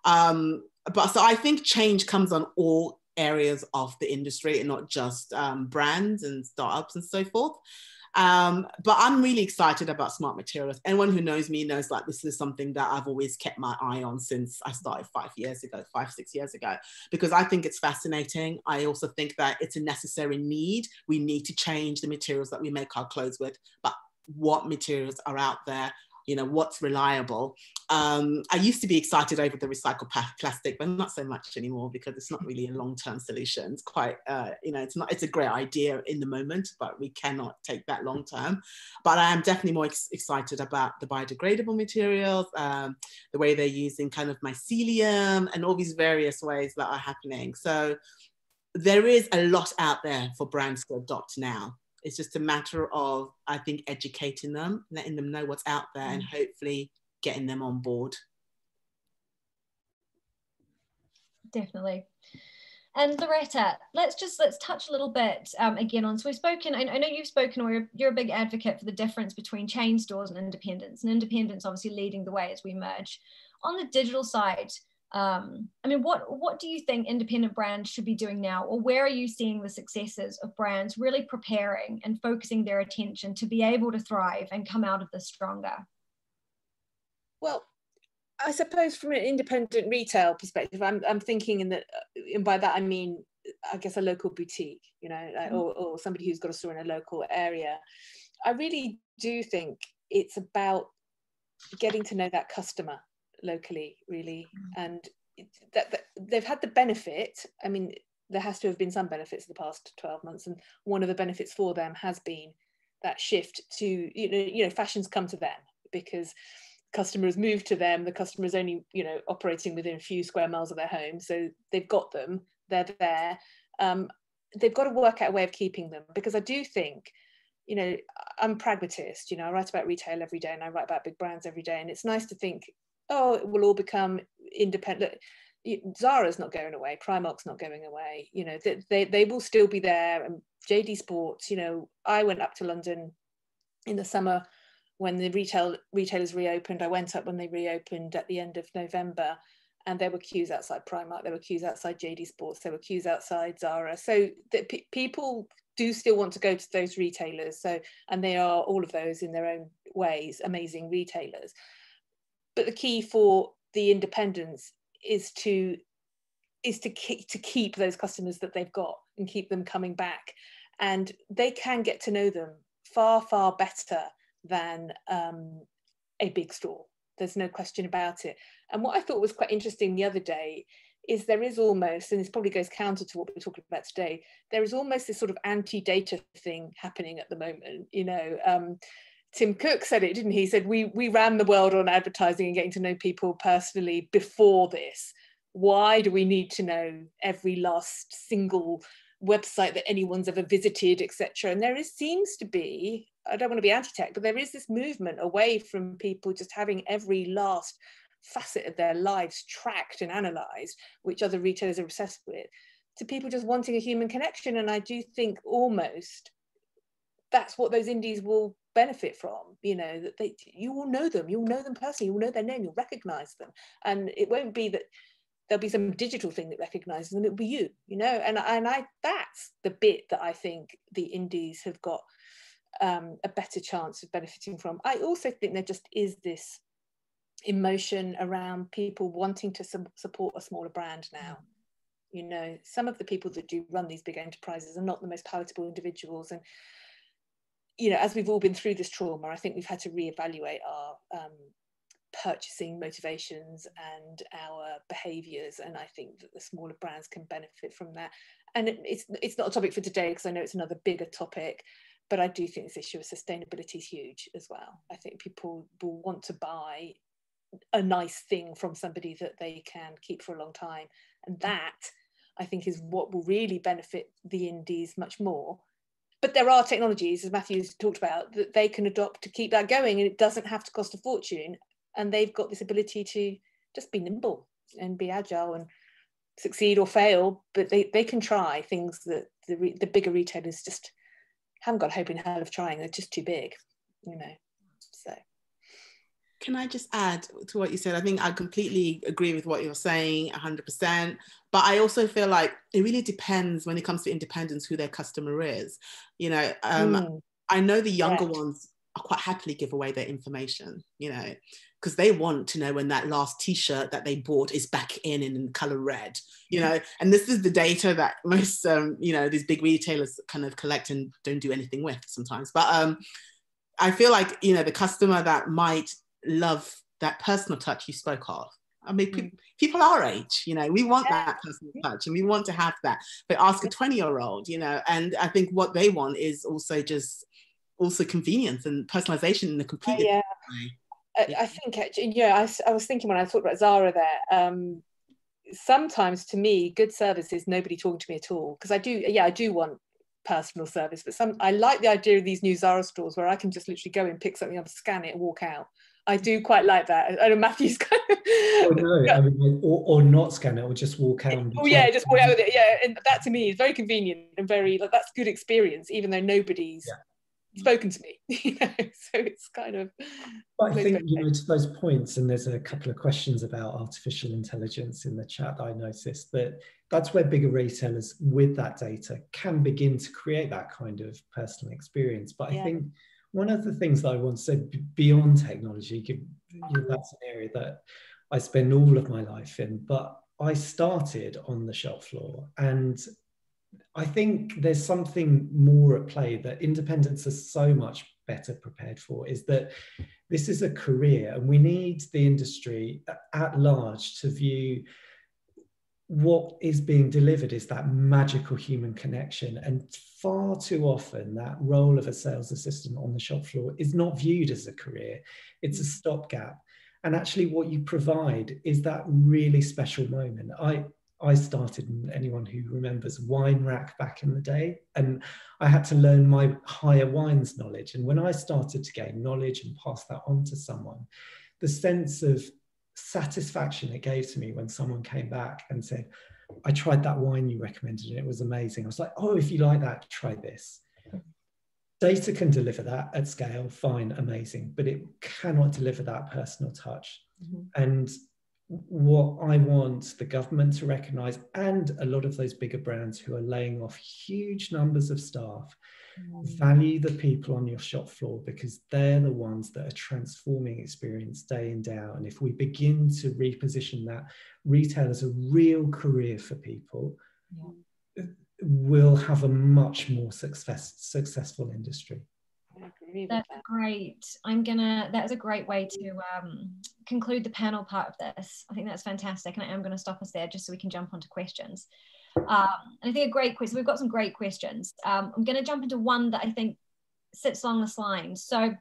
[SPEAKER 4] But so I think change comes on all areas of the industry and not just brands and startups and so forth. But I'm really excited about smart materials. Anyone who knows me knows, like, this is something that I've always kept my eye on since I started 5, 6 years ago, because I think it's fascinating. I also think that it's a necessary need. We need to change the materials that we make our clothes with, but what materials are out there, you know, what's reliable. I used to be excited over the recycled plastic, but not so much anymore, because it's not really a long-term solution. It's quite, you know, it's a great idea in the moment, but we cannot take that long-term. But I am definitely more excited about the biodegradable materials, the way they're using kind of mycelium and all these various ways that are happening. So there is a lot out there for brands to adopt now. It's just a matter of, I think, educating them, letting them know what's out there, and hopefully getting them on board.
[SPEAKER 2] Definitely. And Loretta, let's touch a little bit again on, so we've spoken, I know you've spoken, or you're a big advocate for the difference between chain stores and independents obviously leading the way as we merge. On the digital side, I mean, what do you think independent brands should be doing now, or where are you seeing the successes of brands really preparing and focusing their attention to be able to thrive and come out of this stronger?
[SPEAKER 5] Well, I suppose from an independent retail perspective, I'm thinking and by that I mean, I guess, a local boutique, you know, or somebody who's got a store in a local area. I really do think it's about getting to know that customer locally, really, and that they've had the benefit. I mean, there has to have been some benefits in the past 12 months, and one of the benefits for them has been that shift to, you know, fashion's come to them because customers moved to them. The customer is only, you know, operating within a few square miles of their home, so they've got them, they're there. They've got to work out a way of keeping them, because I do think, you know, I'm a pragmatist. You know, I write about retail every day and I write about big brands every day, and it's nice to think, oh, it will all become independent. Zara's not going away, Primark's not going away, you know, they will still be there. And JD Sports, you know, I went up to London in the summer when the retailers reopened. I went up when they reopened at the end of November, and there were queues outside Primark, there were queues outside JD Sports, there were queues outside Zara. So that people do still want to go to those retailers. So, and they are, all of those in their own ways, amazing retailers. But the key for the independents is to keep those customers that they've got and keep them coming back, and they can get to know them far, far better than a big store. There's no question about it. And what I thought was quite interesting the other day is there is almost, and this probably goes counter to what we're talking about today, there is almost this sort of anti-data thing happening at the moment. You know, Tim Cook said it, didn't he? He said, we ran the world on advertising and getting to know people personally before this. Why do we need to know every last single website that anyone's ever visited, etc.? And there seems to be, I don't want to be anti-tech, but there is this movement away from people just having every last facet of their lives tracked and analysed, which other retailers are obsessed with, to people just wanting a human connection. And I do think almost that's what those indies will benefit from, you know, that you will know them personally, you will know their name, you'll recognise them. And it won't be that there'll be some digital thing that recognises them, it'll be you, you know, and I that's the bit that I think the indies have got a better chance of benefiting from. I also think there just is this emotion around people wanting to support a smaller brand now. You know, some of the people that do run these big enterprises are not the most palatable individuals, and you know, as we've all been through this trauma, I think we've had to reevaluate our purchasing motivations and our behaviours, and I think that the smaller brands can benefit from that. And it's not a topic for today because I know it's another bigger topic, but I do think this issue of sustainability is huge as well. I think people will want to buy a nice thing from somebody that they can keep for a long time, and that I think is what will really benefit the indies much more. But there are technologies, as Matthew's talked about, that they can adopt to keep that going, and it doesn't have to cost a fortune. And they've got this ability to just be nimble and be agile and succeed or fail, but they can try things that the bigger retailers just haven't got hope in hell of trying. They're just too big, you know. So
[SPEAKER 4] can I just add to what you said? I think I completely agree with what you're saying, 100%. But I also feel like it really depends when it comes to independence who their customer is. You know, I know the younger ones are quite happily give away their information, you know, because they want to know when that last T-shirt that they bought is back in color red, you know. And this is the data that most, you know, these big retailers kind of collect and don't do anything with sometimes. But I feel like, you know, the customer that might love that personal touch you spoke of. I mean, people our age, you know, we want that personal touch and we want to have that. But ask a 20-year-old, you know, and I think what they want is also convenience and personalization in a completely different way.
[SPEAKER 5] I think, yeah, I was thinking when I talked about Zara there, sometimes to me, good service is nobody talking to me at all. Because I do want personal service, but I like the idea of these new Zara stores where I can just literally go and pick something up, scan it and walk out. I do quite like that. I know Matthew's kind of...
[SPEAKER 3] Oh, no, I mean, or not scan it, or just walk out.
[SPEAKER 5] Oh yeah, just walk out with it. Yeah, and that to me is very convenient and very, like, that's good experience, even though nobody's spoken to me. You know, so it's kind of...
[SPEAKER 3] But I think, you know, to those points, and there's a couple of questions about artificial intelligence in the chat that I noticed, that that's where bigger retailers with that data can begin to create that kind of personal experience. But I think one of the things that I want to say beyond technology, you know, that's an area that I spend all of my life in, but I started on the shop floor, and I think there's something more at play that independents are so much better prepared for, is that this is a career, and we need the industry at large to view what is being delivered is that magical human connection. And far too often that role of a sales assistant on the shop floor is not viewed as a career. It's a stopgap. And actually what you provide is that really special moment. I started, and anyone who remembers, wine rack back in the day, and I had to learn my higher wines knowledge. And when I started to gain knowledge and pass that on to someone, the sense of satisfaction it gave to me when someone came back and said, I tried that wine you recommended and it was amazing. I was like, oh, if you like that, try this. Data can deliver that at scale, fine, amazing, but it cannot deliver that personal touch. And what I want the government to recognise, and a lot of those bigger brands who are laying off huge numbers of staff, value the people on your shop floor, because they're the ones that are transforming experience day in, day out. And if we begin to reposition that retail as a real career for people, we'll have a much more successful industry.
[SPEAKER 5] agree with
[SPEAKER 2] That's
[SPEAKER 5] that.
[SPEAKER 2] great. That is a great way to conclude the panel part of this. I think that's fantastic. And I am going to stop us there just so we can jump onto questions. And I think a great question, we've got some great questions. I'm going to jump into one that I think sits along this line. So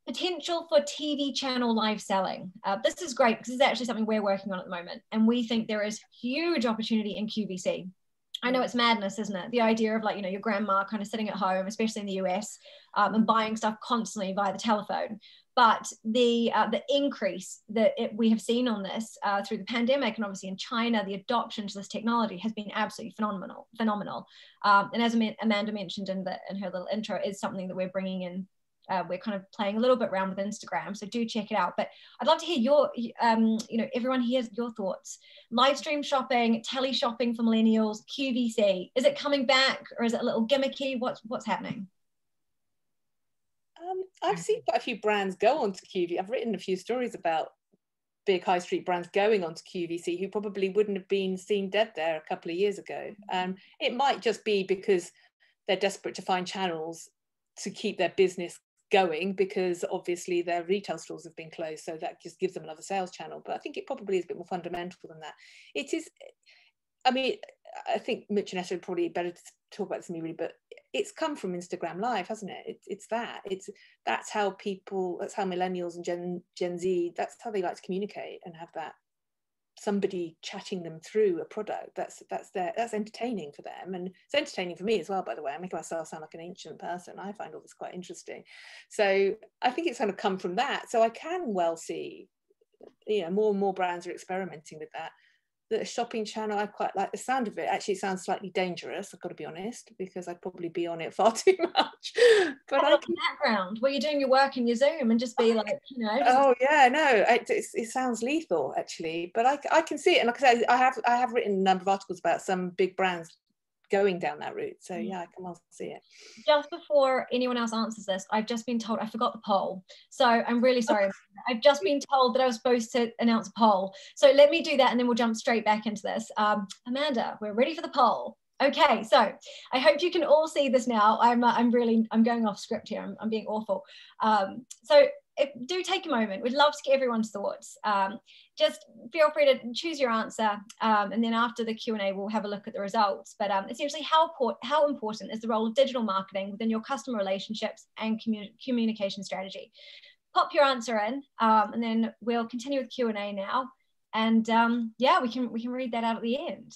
[SPEAKER 2] potential for TV channel live selling. This is great because it's actually something we're working on at the moment. And we think there is huge opportunity in QVC. I know it's madness, isn't it? The idea of, like, you know, your grandma kind of sitting at home, especially in the US, and buying stuff constantly via the telephone. But the increase that we have seen on this through the pandemic, and obviously in China, the adoption to this technology has been absolutely phenomenal. And as Amanda mentioned in her little intro, is something that we're bringing in. We're kind of playing a little bit around with Instagram, so do check it out. But I'd love to hear your, everyone hears your thoughts. Live stream shopping, tele shopping for millennials, QVC. Is it coming back, or is it a little gimmicky? What's happening?
[SPEAKER 5] I've seen quite a few brands go onto QVC. I've written a few stories about big high street brands going onto QVC who probably wouldn't have been seen dead there a couple of years ago. It might just be because they're desperate to find channels to keep their business going, because obviously their retail stores have been closed, so that just gives them another sales channel. But I think it probably is a bit more fundamental than that. It is, I mean, I think Mitch and Esther are probably better to talk about this than me, really, but it's come from Instagram Live, hasn't it? That's how millennials and Gen Z, that's how they like to communicate, and have that somebody chatting them through a product. That's entertaining for them, and it's entertaining for me as well, by the way. I make myself sound like an ancient person. I find all this quite interesting, so I think it's kind of come from that. So I can well see, more and more brands are experimenting with that. The shopping channel, I quite like the sound of it. Actually, it sounds slightly dangerous, I've got to be honest, because I'd probably be on it far too much. But I can
[SPEAKER 2] background where you're doing your work in your Zoom and just be like,
[SPEAKER 5] oh yeah, no, it sounds lethal actually. But I can see it, and like I said, I have written a number of articles about some big brands going down that route. So yeah, I can well see it.
[SPEAKER 2] Just before anyone else answers this, I've just been told I forgot the poll. So I'm really sorry. I've just been told that I was supposed to announce a poll. So let me do that, and then we'll jump straight back into this. Amanda, we're ready for the poll. Okay, so I hope you can all see this now. I'm going off script here. I'm being awful. So do take a moment. We'd love to get everyone's thoughts. Just feel free to choose your answer, and then after the Q&A, we'll have a look at the results. But essentially, how important is the role of digital marketing within your customer relationships and communication strategy? Pop your answer in, and then we'll continue with Q&A now. And yeah, we can read that out at the end.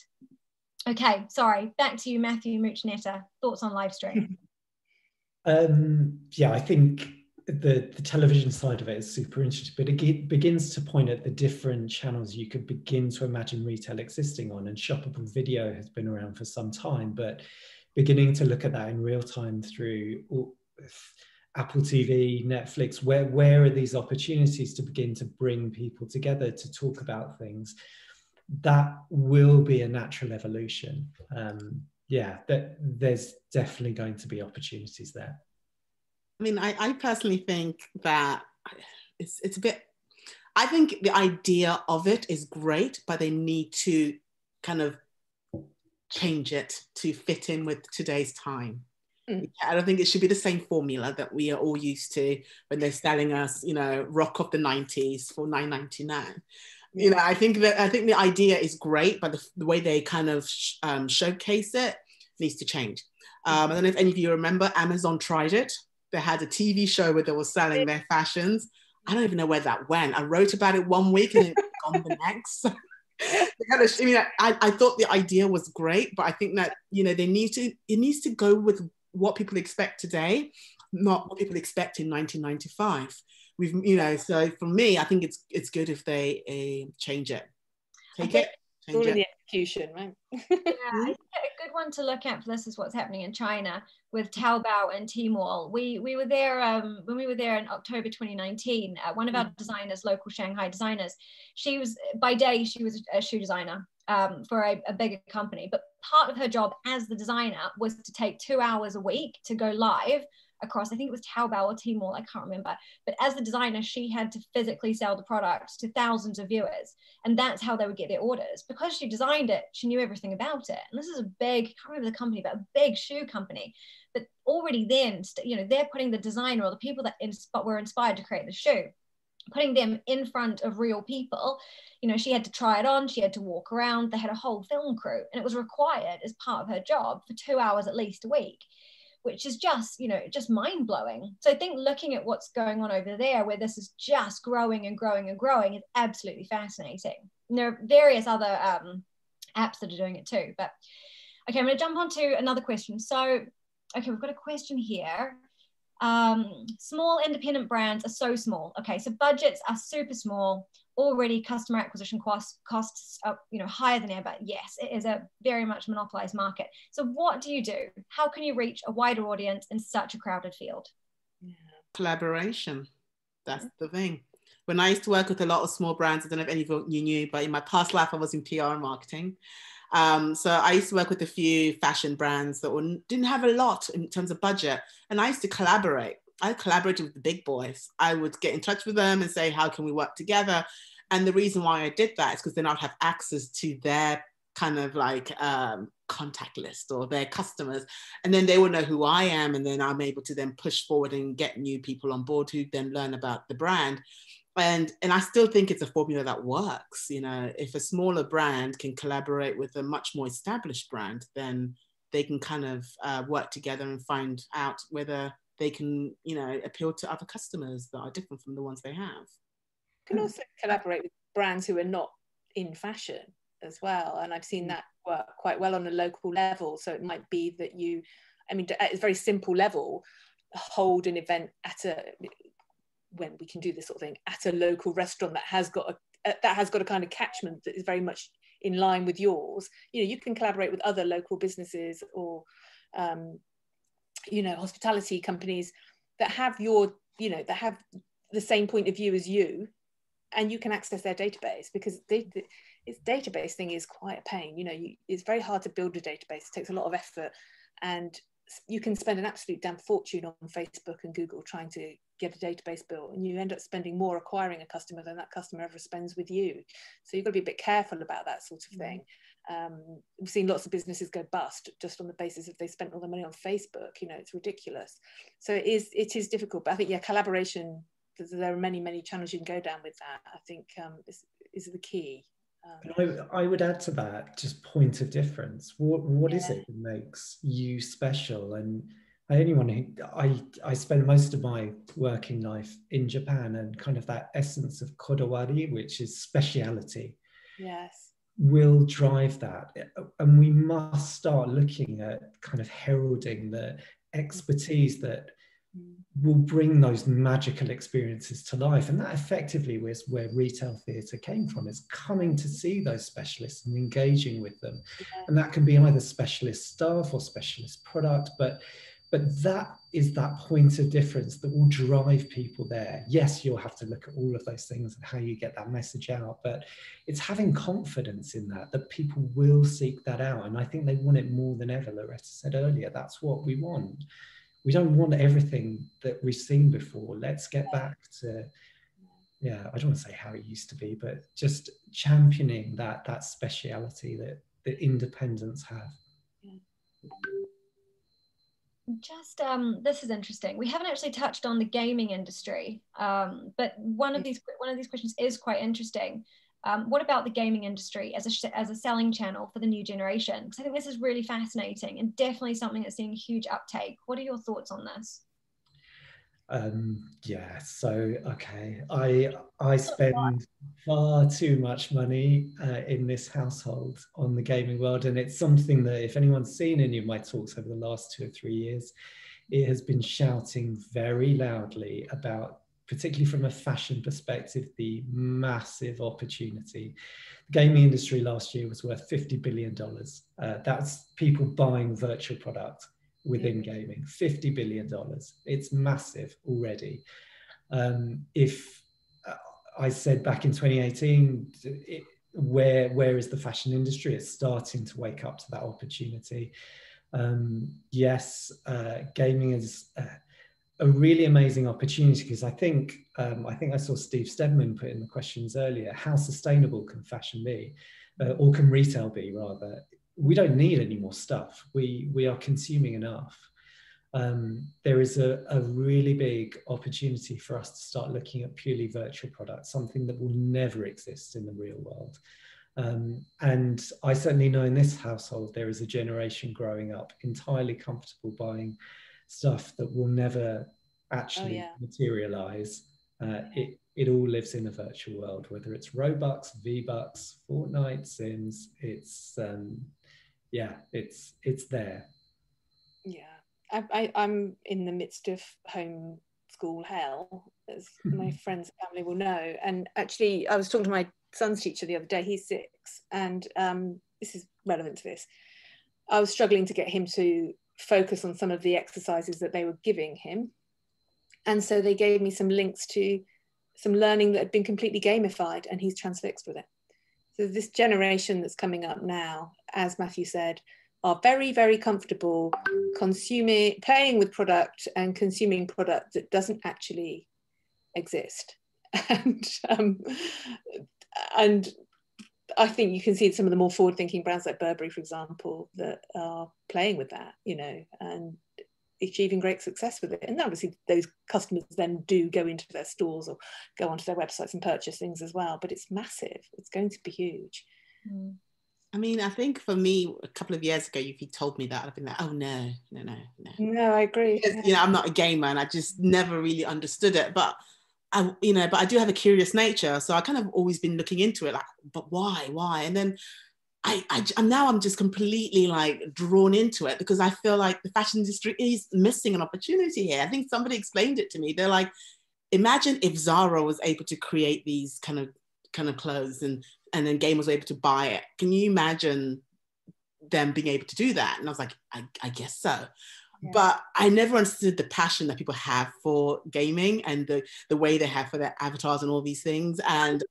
[SPEAKER 2] Okay, sorry. Back to you, Matthew, Mooch, Netta. Thoughts on live stream?
[SPEAKER 3] Yeah, I think the television side of it is super interesting, but it begins to point at the different channels you could begin to imagine retail existing on. And shoppable video has been around for some time, but beginning to look at that in real time through Apple TV, Netflix, where are these opportunities to begin to bring people together to talk about things? That will be a natural evolution. Yeah, there's definitely going to be opportunities there.
[SPEAKER 4] I mean, I personally think that it's a bit, I think the idea of it is great, but they need to kind of change it to fit in with today's time. I don't think it should be the same formula that we are all used to when they're selling us, rock of the 90s for $9.99. I think the idea is great, but the way they kind of showcase it needs to change. I don't know if any of you remember, Amazon tried it. They had a TV show where they were selling their fashions. I don't even know where that went. I wrote about it one week and then gone the next. I thought the idea was great, but I think that it needs to go with what people expect today, not what people expect in 1995. So for me, I think it's good if they change it. Change it.
[SPEAKER 5] The execution, right?
[SPEAKER 2] Yeah, I think a good one to look at for this is what's happening in China with Taobao and Tmall. We were there when we were there in October 2019. One of our designers, local Shanghai designers, she was by day she was a shoe designer, for a bigger company. But part of her job as the designer was to take 2 hours a week to go live across, I think it was Taobao or Tmall, I can't remember. But as the designer, she had to physically sell the product to thousands of viewers. And that's how they would get their orders. Because she designed it, she knew everything about it. And this is a big, I can't remember the company, but a big shoe company. But already then, you know, they're putting the designer or the people that were inspired to create the shoe, putting them in front of real people. You know, she had to try it on, she had to walk around, they had a whole film crew, and it was required as part of her job for 2 hours at least a week, which is just, you know, just mind-blowing. So I think looking at what's going on over there, where this is just growing and growing and growing, is absolutely fascinating. And there are various other apps that are doing it too. But okay, I'm going to jump on to another question. So, okay, we've got a question here. Small independent brands are so small. Okay, so budgets are super small. Already customer acquisition costs are, you know, higher than ever. Yes, it is a very much monopolized market. So what do you do? How can you reach a wider audience in such a crowded field?
[SPEAKER 4] Yeah. Collaboration. That's the thing. When I used to work with a lot of small brands, I don't know if any of you knew, but in my past life, I was in PR and marketing. So I used to work with a few fashion brands that didn't have a lot in terms of budget. And I used to collaborate. I collaborated with the big boys. I would get in touch with them and say, how can we work together? And the reason why I did that is because then I'd have access to their kind of like contact list or their customers. And then they will know who I am. And then I'm able to then push forward and get new people on board who then learn about the brand. And I still think it's a formula that works. You know, if a smaller brand can collaborate with a much more established brand, then they can kind of work together and find out whether they can, you know, appeal to other customers that are different from the ones they have.
[SPEAKER 5] You can also collaborate with brands who are not in fashion as well. And I've seen that work quite well on a local level. So it might be that you, I mean, at a very simple level, hold an event when we can do this sort of thing, at a local restaurant that has got a kind of catchment that is very much in line with yours. You know, you can collaborate with other local businesses or you know, hospitality companies that have your, you know, that have the same point of view as you, and you can access their database, because its database thing is quite a pain. You know, it's very hard to build a database. It takes a lot of effort, and you can spend an absolute damn fortune on Facebook and Google trying to get a database built, and you end up spending more acquiring a customer than that customer ever spends with you. So you've got to be a bit careful about that sort of thing. We've seen lots of businesses go bust just on the basis of they spent all their money on Facebook. You know, it's ridiculous. So it is difficult, but I think, yeah, collaboration, there are many channels you can go down with that. I think is the key.
[SPEAKER 3] I would add to that, just point of difference. What is it that makes you special? And I spend most of my working life in Japan, and kind of that essence of kodawari, which is speciality.
[SPEAKER 5] Yes.
[SPEAKER 3] Will drive that. And we must start looking at kind of heralding the expertise that will bring those magical experiences to life. And that effectively was where retail theatre came from, is coming to see those specialists and engaging with them. And that can be either specialist staff or specialist product, but that is that point of difference that will drive people there. Yes, you'll have to look at all of those things and how you get that message out, but it's having confidence in that people will seek that out. And I think they want it more than ever. Loretta said earlier, that's what we want. We don't want everything that we've seen before. Let's get back to, I don't want to say how it used to be, but just championing that speciality that the independents have.
[SPEAKER 2] Just this is interesting. We haven't actually touched on the gaming industry, but one of these questions is quite interesting. What about the gaming industry as a selling channel for the new generation? Because I think this is really fascinating and definitely something that's seeing huge uptake. What are your thoughts on this?
[SPEAKER 3] So okay, I spend far too much money in this household on the gaming world, and it's something that, if anyone's seen any of my talks over the last 2 or 3 years, it has been shouting very loudly about, particularly from a fashion perspective, the massive opportunity. The gaming industry last year was worth $50 billion. That's people buying virtual product within gaming, $50 billion. It's massive already. If I said back in 2018, where is the fashion industry? It's starting to wake up to that opportunity. Yes, gaming is a really amazing opportunity, because I think I saw Steve Stedman put in the questions earlier, how sustainable can fashion be, or can retail be rather? We don't need any more stuff. We are consuming enough. There is a really big opportunity for us to start looking at purely virtual products, something that will never exist in the real world. And I certainly know in this household, there is a generation growing up entirely comfortable buying stuff that will never actually materialize. It all lives in a virtual world, whether it's Robux, V-Bucks, Fortnite, Sims. It's it's there.
[SPEAKER 5] Yeah, I'm in the midst of homeschool hell, as my friends and family will know. And actually, I was talking to my son's teacher the other day. He's 6, and this is relevant to this. I was struggling to get him to focus on some of the exercises that they were giving him, and so they gave me some links to some learning that had been completely gamified, and he's transfixed with it. So this generation that's coming up now, as Matthew said, are very, very comfortable playing with product and consuming product that doesn't actually exist. And I think you can see some of the more forward-thinking brands like Burberry, for example, that are playing with that, you know, and achieving great success with it. And obviously those customers then do go into their stores or go onto their websites and purchase things as well. But it's massive. It's going to be huge.
[SPEAKER 2] Mm.
[SPEAKER 4] I mean, I think for me, a couple of years ago, if you told me that, I'd been like, oh, no.
[SPEAKER 5] No, I agree.
[SPEAKER 4] Because, you know, I'm not a gamer and I just never really understood it. But I do have a curious nature. So I kind of always been looking into it, like, but why? And then I'm just completely like drawn into it, because I feel like the fashion industry is missing an opportunity here. I think somebody explained it to me. They're like, imagine if Zara was able to create these kind of clothes and then gamers were able to buy it. Can you imagine them being able to do that? And I was like, I guess so. Yeah. But I never understood the passion that people have for gaming and the way they have for their avatars and all these things. And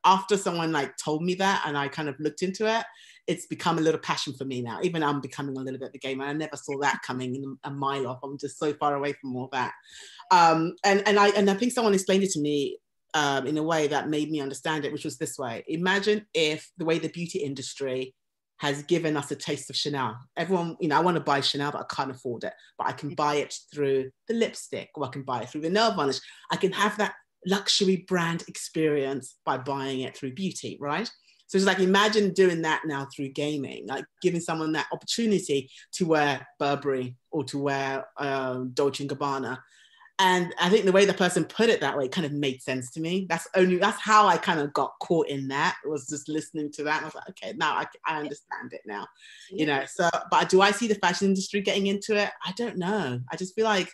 [SPEAKER 4] after someone like told me that and I kind of looked into it, it's become a little passion for me now. Even I'm becoming a little bit of a gamer. I never saw that coming a mile off. I'm just so far away from all that. And I think someone explained it to me in a way that made me understand it, which was this way. Imagine if the way the beauty industry has given us a taste of Chanel. Everyone, you know, I want to buy Chanel, but I can't afford it. But I can buy it through the lipstick, or I can buy it through the nail varnish. I can have that luxury brand experience by buying it through beauty, right? So it's like, imagine doing that now through gaming, like giving someone that opportunity to wear Burberry or to wear Dolce & Gabbana. And I think the way the person put it that way kind of made sense to me. That's how I kind of got caught in that, was just listening to that. And I was like, okay, now I understand it now, you know. So, but do I see the fashion industry getting into it? I don't know. I just feel like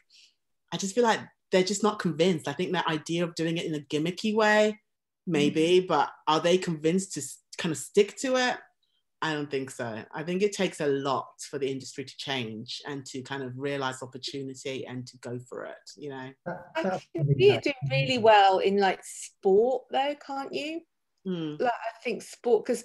[SPEAKER 4] they're just not convinced. I think that idea of doing it in a gimmicky way, maybe, but are they convinced to kind of stick to it? I don't think so. I think it takes a lot for the industry to change and to kind of realize opportunity and to go for it, you know.
[SPEAKER 5] I can see it doing really well in like sport though, can't you? Like, I think sport, because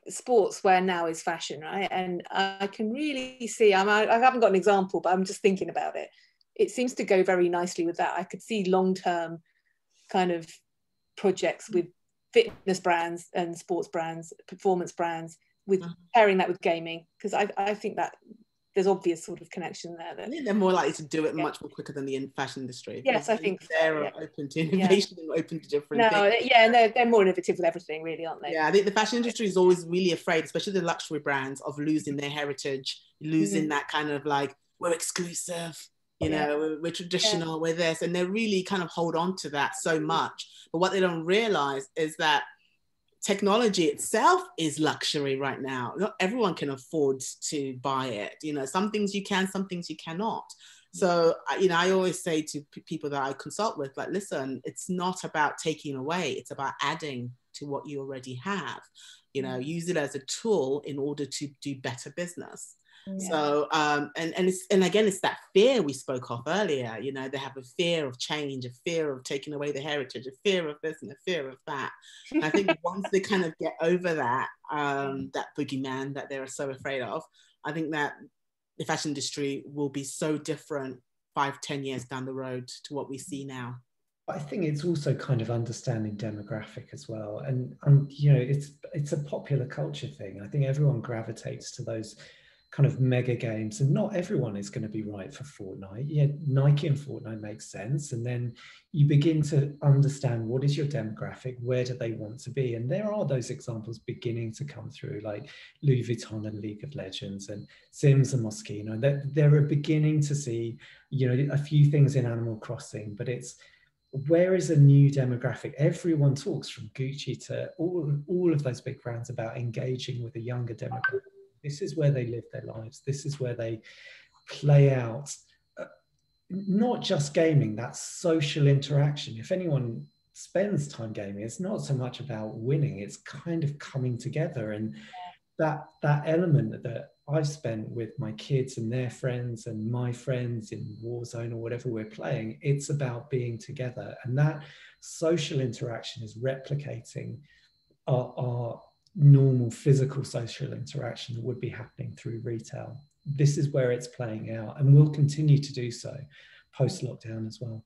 [SPEAKER 5] sportswear now is fashion, right? And I can really see, I haven't got an example, but I'm just thinking about it. It seems to go very nicely with that. I could see long-term kind of projects with fitness brands and sports brands, performance brands, with pairing that with gaming, because I think that there's obvious sort of connection there.
[SPEAKER 4] I think they're more likely to do it much more quicker than the fashion industry.
[SPEAKER 5] Yes, I think
[SPEAKER 4] they're open to innovation and open to different things.
[SPEAKER 5] And they're more innovative with everything, really, aren't they?
[SPEAKER 4] Yeah, I think the fashion industry is always really afraid, especially the luxury brands, of losing their heritage, losing that kind of like, we're exclusive, you know, we're traditional, we're this, and they really kind of hold on to that so much. But what they don't realize is that technology itself is luxury right now. Not everyone can afford to buy it. You know, some things you can, some things you cannot. So, you know, I always say to people that I consult with, like, listen, it's not about taking away, it's about adding to what you already have. You know, use it as a tool in order to do better business. So and again, it's that fear we spoke of earlier. You know, they have a fear of change, a fear of taking away the heritage, a fear of this and a fear of that. And I think once they kind of get over that that boogeyman that they're so afraid of, I think that the fashion industry will be so different 5-10 years down the road to what we see now.
[SPEAKER 3] I think it's also kind of understanding demographic as well, and you know, it's a popular culture thing. I think everyone gravitates to those kind of mega games, and not everyone is going to be right for Fortnite. Yeah, Nike and Fortnite makes sense, and then you begin to understand what is your demographic, where do they want to be, and there are those examples beginning to come through, like Louis Vuitton and League of Legends, and Sims and Moschino. That they're beginning to see, you know, a few things in Animal Crossing, but it's where is a new demographic? Everyone talks, from Gucci to all of those big brands, about engaging with a younger demographic. This is where they live their lives. This is where they play out, not just gaming, that social interaction. If anyone spends time gaming, it's not so much about winning, it's kind of coming together. And that element that I've spent with my kids and their friends and my friends in Warzone or whatever we're playing, it's about being together. And that social interaction is replicating our normal physical social interaction that would be happening through retail. This is where it's playing out, and will continue to do so post-lockdown as well.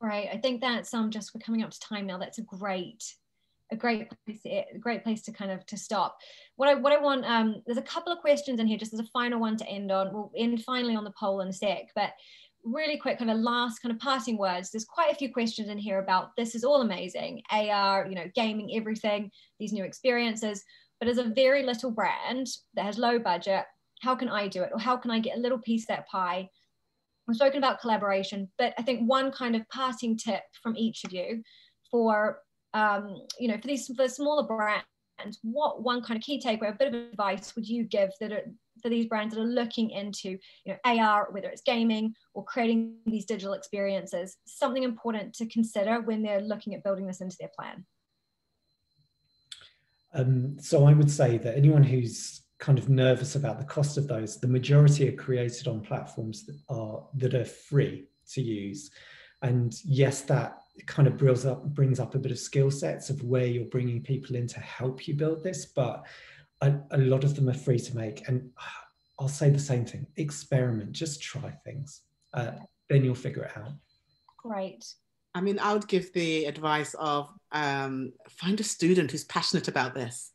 [SPEAKER 2] Right, I think that's just, we're coming up to time now. That's a great place to kind of to stop. What I want, there's a couple of questions in here, just as a final one to end on. We'll end finally on the poll in a sec, but really quick, kind of last kind of parting words. There's quite a few questions in here about, this is all amazing, AR, you know, gaming, everything, these new experiences, but as a very little brand that has low budget, how can I do it? Or how can I get a little piece of that pie? We've spoken about collaboration, but I think one kind of parting tip from each of you for, you know, for smaller brands, what one kind of key takeaway, a bit of advice would you give for these brands that are looking into, you know, AR, whether it's gaming or creating these digital experiences, something important to consider when they're looking at building this into their plan?
[SPEAKER 3] So I would say that anyone who's kind of nervous about the cost of those, the majority are created on platforms that are free to use. And yes, that kind of brings up a bit of skill sets of where you're bringing people in to help you build this, but a lot of them are free to make. And I'll say the same thing: experiment, just try things, then you'll figure it out. Great.
[SPEAKER 4] I mean, I would give the advice of find a student who's passionate about this,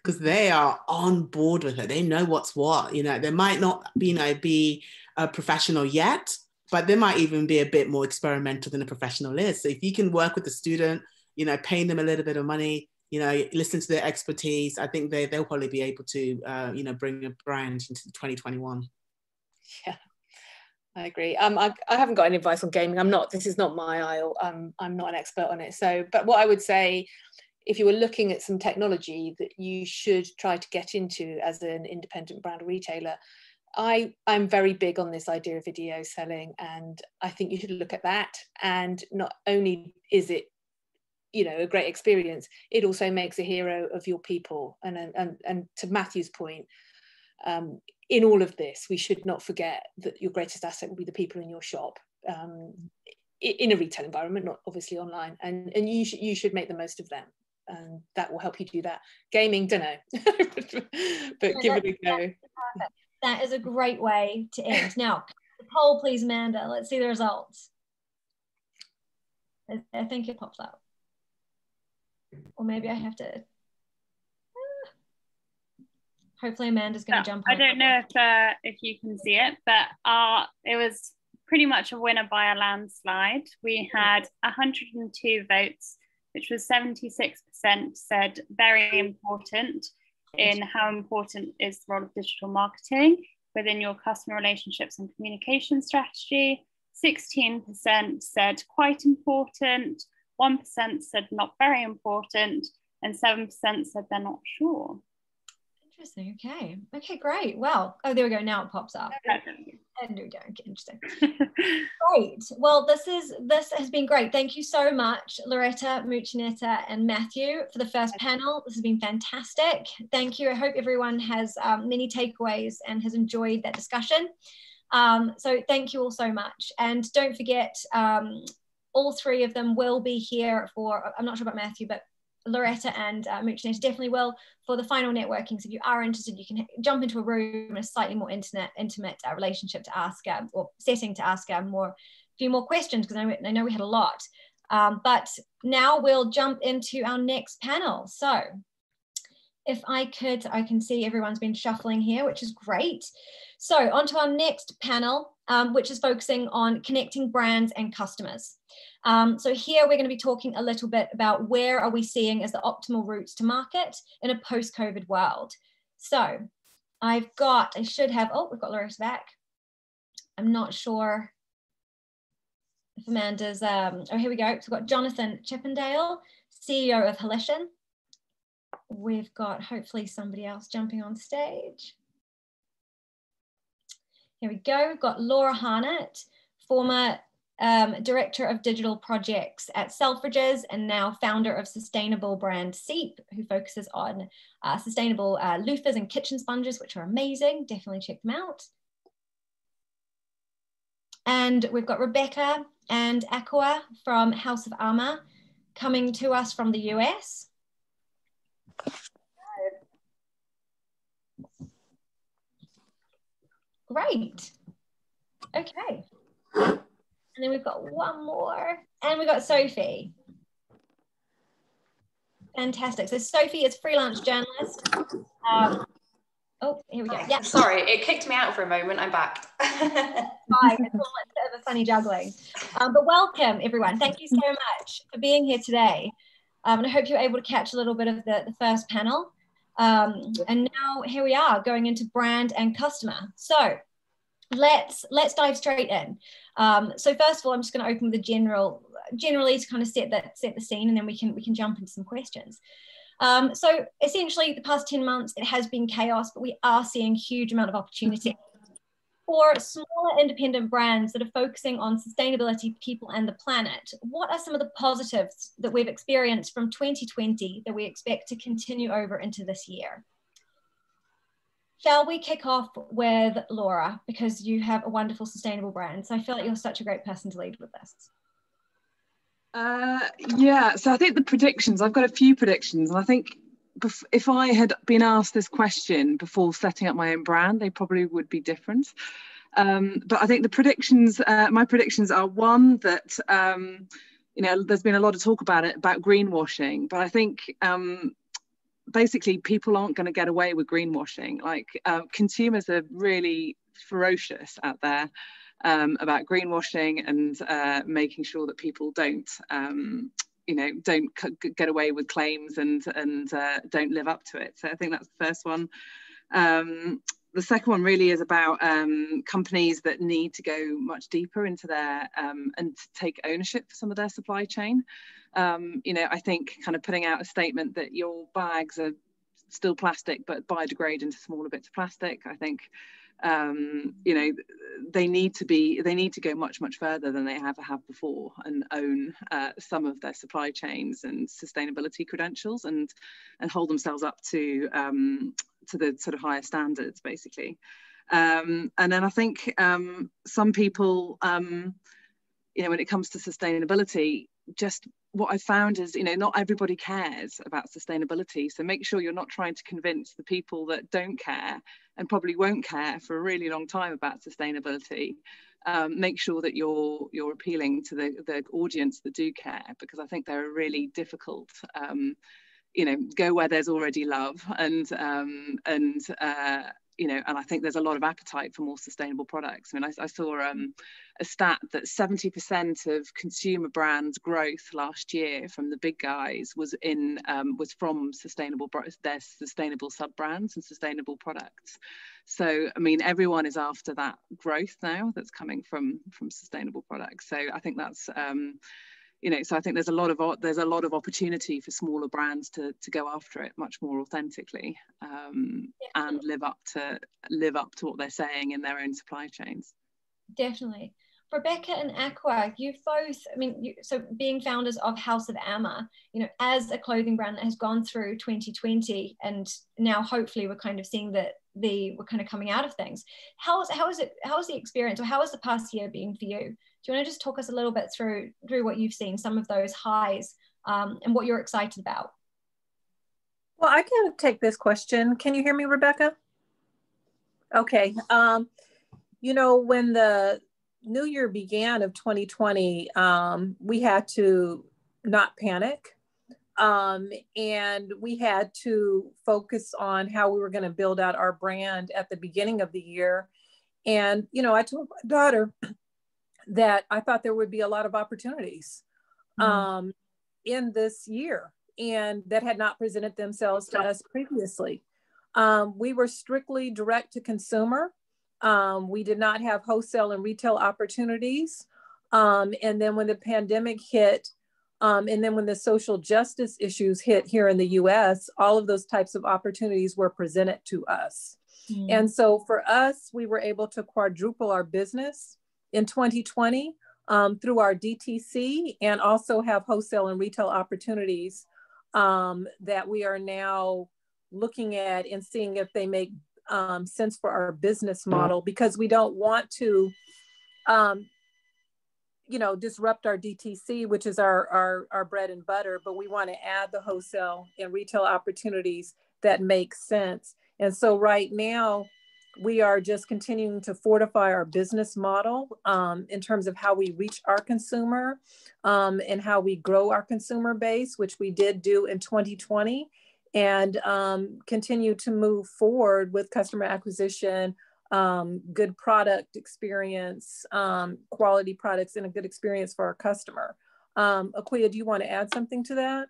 [SPEAKER 4] because they are on board with it. They know what's what. You know, they might not, you know, be a professional yet, but they might even be a bit more experimental than a professional is. So if you can work with the student, you know, paying them a little bit of money, you know, listen to their expertise, I think they'll probably be able to, you know, bring a brand into 2021.
[SPEAKER 5] Yeah, I agree. I haven't got any advice on gaming. This is not my aisle. I'm not an expert on it. So, but what I would say, if you were looking at some technology that you should try to get into as an independent brand retailer, I'm very big on this idea of video selling, and I think you should look at that. And not only is it, you know, a great experience, it also makes a hero of your people. And to Matthew's point, in all of this, we should not forget that your greatest asset will be the people in your shop, in a retail environment, not obviously online, and you should make the most of them, and that will help you do that. Gaming, don't know, but give it a go.
[SPEAKER 2] That is a great way to end. Now, the poll, please, Amanda. Let's see the results. I think it pops up. Or maybe I have to. Hopefully Amanda's going to jump on.
[SPEAKER 1] I don't know if you can see it, but it was pretty much a winner by a landslide. We had 102 votes, which was 76% said very important in how important is the role of digital marketing within your customer relationships and communication strategy. 16% said quite important, 1% said not very important, and 7% said they're not sure.
[SPEAKER 2] Interesting. Okay, great. Well, oh, there we go. Now it pops up. Interesting. Great. Well, this has been great. Thank you so much, Loretta, Mucinetta, and Matthew, for the first panel. This has been fantastic. Thank you. I hope everyone has many takeaways and has enjoyed that discussion. So thank you all so much. And don't forget, all three of them will be here for, I'm not sure about Matthew, but Loretta and Mucinetta definitely will, for the final networking. So if you are interested, you can jump into a room, a slightly more intimate relationship to ask, or setting to ask a few more questions, because I know we had a lot. But now we'll jump into our next panel. So if I can see everyone's been shuffling here, which is great. So on to our next panel, which is focusing on connecting brands and customers. So here we're going to be talking a little bit about where are we seeing as the optimal routes to market in a post-COVID world. So we've got Loretta back. I'm not sure if Amanda's, here we go. So we've got Jonathan Chippendale, CEO of Halition. We've got hopefully somebody else jumping on stage. Here we go. We've got Laura Harnett, former Director of Digital Projects at Selfridges and now founder of sustainable brand Seep, who focuses on sustainable loofahs and kitchen sponges, which are amazing. Definitely check them out. And we've got Rebecca and Aqua from House of Armour coming to us from the US. Great. Okay. And then we've got one more, and we've got Sophie. Fantastic. So Sophie is freelance journalist. Oh, here we go. Yeah.
[SPEAKER 6] Sorry, it kicked me out for a moment. I'm back.
[SPEAKER 2] Hi, it's all a bit of a funny juggling. But welcome, everyone. Thank you so much for being here today. And I hope you're able to catch a little bit of the first panel. And now here we are going into brand and customer. So let's dive straight in. So first of all, I'm just going to open with a generally to kind of set the scene, and then we can jump into some questions. So essentially the past 10 months, it has been chaos, but we are seeing a huge amount of opportunity. For smaller independent brands that are focusing on sustainability, people, and the planet, what are some of the positives that we've experienced from 2020 that we expect to continue over into this year? Shall we kick off with Laura, because you have a wonderful sustainable brand, so I feel like you're such a great person to lead with this.
[SPEAKER 7] Yeah, so I think the predictions, I've got a few predictions, and I think if I had been asked this question before setting up my own brand, they probably would be different. But I think the predictions, my predictions are, one, that there's been a lot of talk about greenwashing, but I think basically people aren't going to get away with greenwashing. Like consumers are really ferocious out there about greenwashing and making sure that people don't get away with claims and don't live up to it. So I think that's the first one. The second one really is about companies that need to go much deeper into their and take ownership for some of their supply chain. I think kind of putting out a statement that your bags are still plastic but biodegrade into smaller bits of plastic. I think they need to go much further than they have before and own some of their supply chains and sustainability credentials and hold themselves up to the sort of higher standards, basically. And then I think some people, when it comes to sustainability, just what I found is, not everybody cares about sustainability. So make sure you're not trying to convince the people that don't care and probably won't care for a really long time about sustainability. Make sure that you're appealing to the audience that do care, because I think they're really difficult. Go where there's already love, and I think there's a lot of appetite for more sustainable products. I mean, I saw a stat that 70% of consumer brands growth last year from the big guys was from their sustainable sub brands and sustainable products. So I mean, everyone is after that growth now that's coming from sustainable products. So I think that's so I think there's a lot of opportunity for smaller brands to go after it much more authentically, and live up to what they're saying in their own supply chains.
[SPEAKER 2] Definitely. Rebecca and Aqua, you both, I mean, so being founders of House of Amma, you know, as a clothing brand that has gone through 2020, and now hopefully we're kind of seeing that we're kind of coming out of things. How is the experience, or how has the past year been for you? Do you want to just talk us a little bit through what you've seen, some of those highs, and what you're excited about?
[SPEAKER 8] Well, I can take this question. Can you hear me, Rebecca? Okay. You know, when the new year began of 2020, we had to not panic. And we had to focus on how we were going to build out our brand at the beginning of the year. And, you know, I told my daughter that I thought there would be a lot of opportunities in this year, and that had not presented themselves to us previously. We were strictly direct to consumer. We did not have wholesale and retail opportunities. And then when the pandemic hit, and then when the social justice issues hit here in the US, all of those types of opportunities were presented to us. And so for us, we were able to quadruple our business in 2020 through our DTC, and also have wholesale and retail opportunities that we are now looking at and seeing if they make sense for our business model, because we don't want to, you know, disrupt our DTC, which is our bread and butter, but we want to add the wholesale and retail opportunities that make sense. And so right now, we are just continuing to fortify our business model in terms of how we reach our consumer and how we grow our consumer base, which we did do in 2020, and continue to move forward with customer acquisition, good product experience, quality products, and a good experience for our customer. Aquia, do you want to add something to that?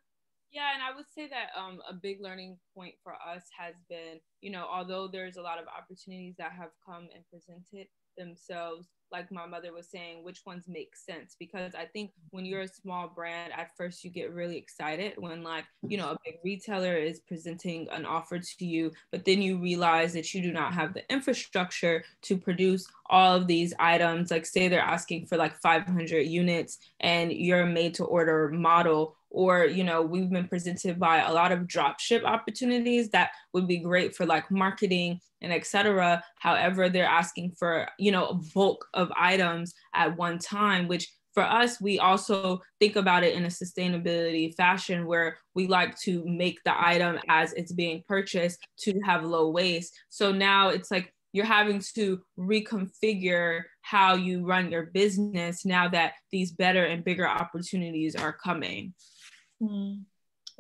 [SPEAKER 9] Yeah, and I would say that a big learning point for us has been, you know, although there's a lot of opportunities that have come and presented themselves, like my mother was saying, which ones make sense? Because I think when you're a small brand, at first you get really excited when, like, you know, a big retailer is presenting an offer to you, but then you realize that you do not have the infrastructure to produce all of these items. Like, say they're asking for like 500 units and you're a made to order model. Or, you know, we've been presented by a lot of drop ship opportunities that would be great for like marketing and etc. However, they're asking for, you know, a bulk of items at one time, which for us, we also think about it in a sustainability fashion, where we like to make the item as it's being purchased to have low waste. So now it's like you're having to reconfigure how you run your business now that these better and bigger opportunities are coming.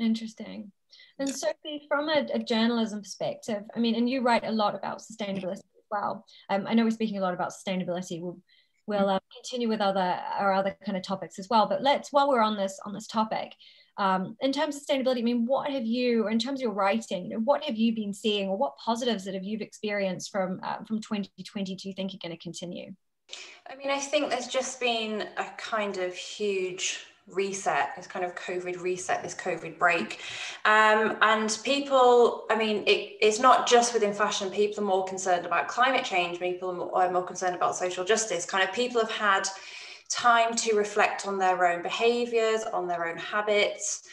[SPEAKER 2] Interesting. And Sophie, from a journalism perspective, I mean, and you write a lot about sustainability as well. I know we're speaking a lot about sustainability. We'll continue with our other kind of topics as well. But while we're on this topic, in terms of sustainability, I mean, what have you, or in terms of your writing, you know, what have you been seeing, or what positives that you've experienced from 2020 do you think are going to continue?
[SPEAKER 6] I mean, I think there's just been a kind of huge reset, this kind of COVID reset, this COVID break. And people, I mean, it's not just within fashion. People are more concerned about climate change. People are more concerned about social justice. Kind of people have had time to reflect on their own behaviors, on their own habits,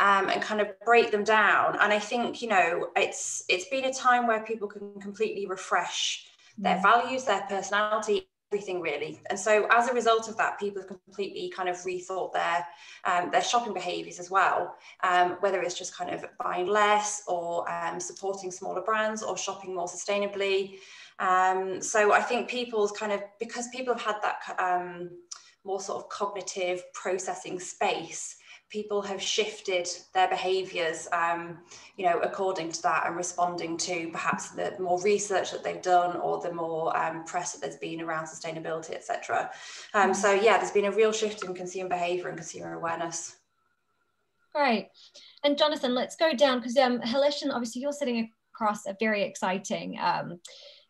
[SPEAKER 6] and kind of break them down. And I think, you know, it's been a time where people can completely refresh their values, their personality, everything really. And so as a result of that, people have completely kind of rethought their shopping behaviors as well, whether it's just kind of buying less, or supporting smaller brands, or shopping more sustainably. So I think people's kind of, because people have had that more sort of cognitive processing space, people have shifted their behaviors, you know, according to that, and responding to perhaps the more research that they've done, or the more press that there's been around sustainability, etc. So yeah, there's been a real shift in consumer behavior and consumer awareness.
[SPEAKER 2] Great. And Jonathan, let's go down, because Halishan, obviously you're sitting across a very exciting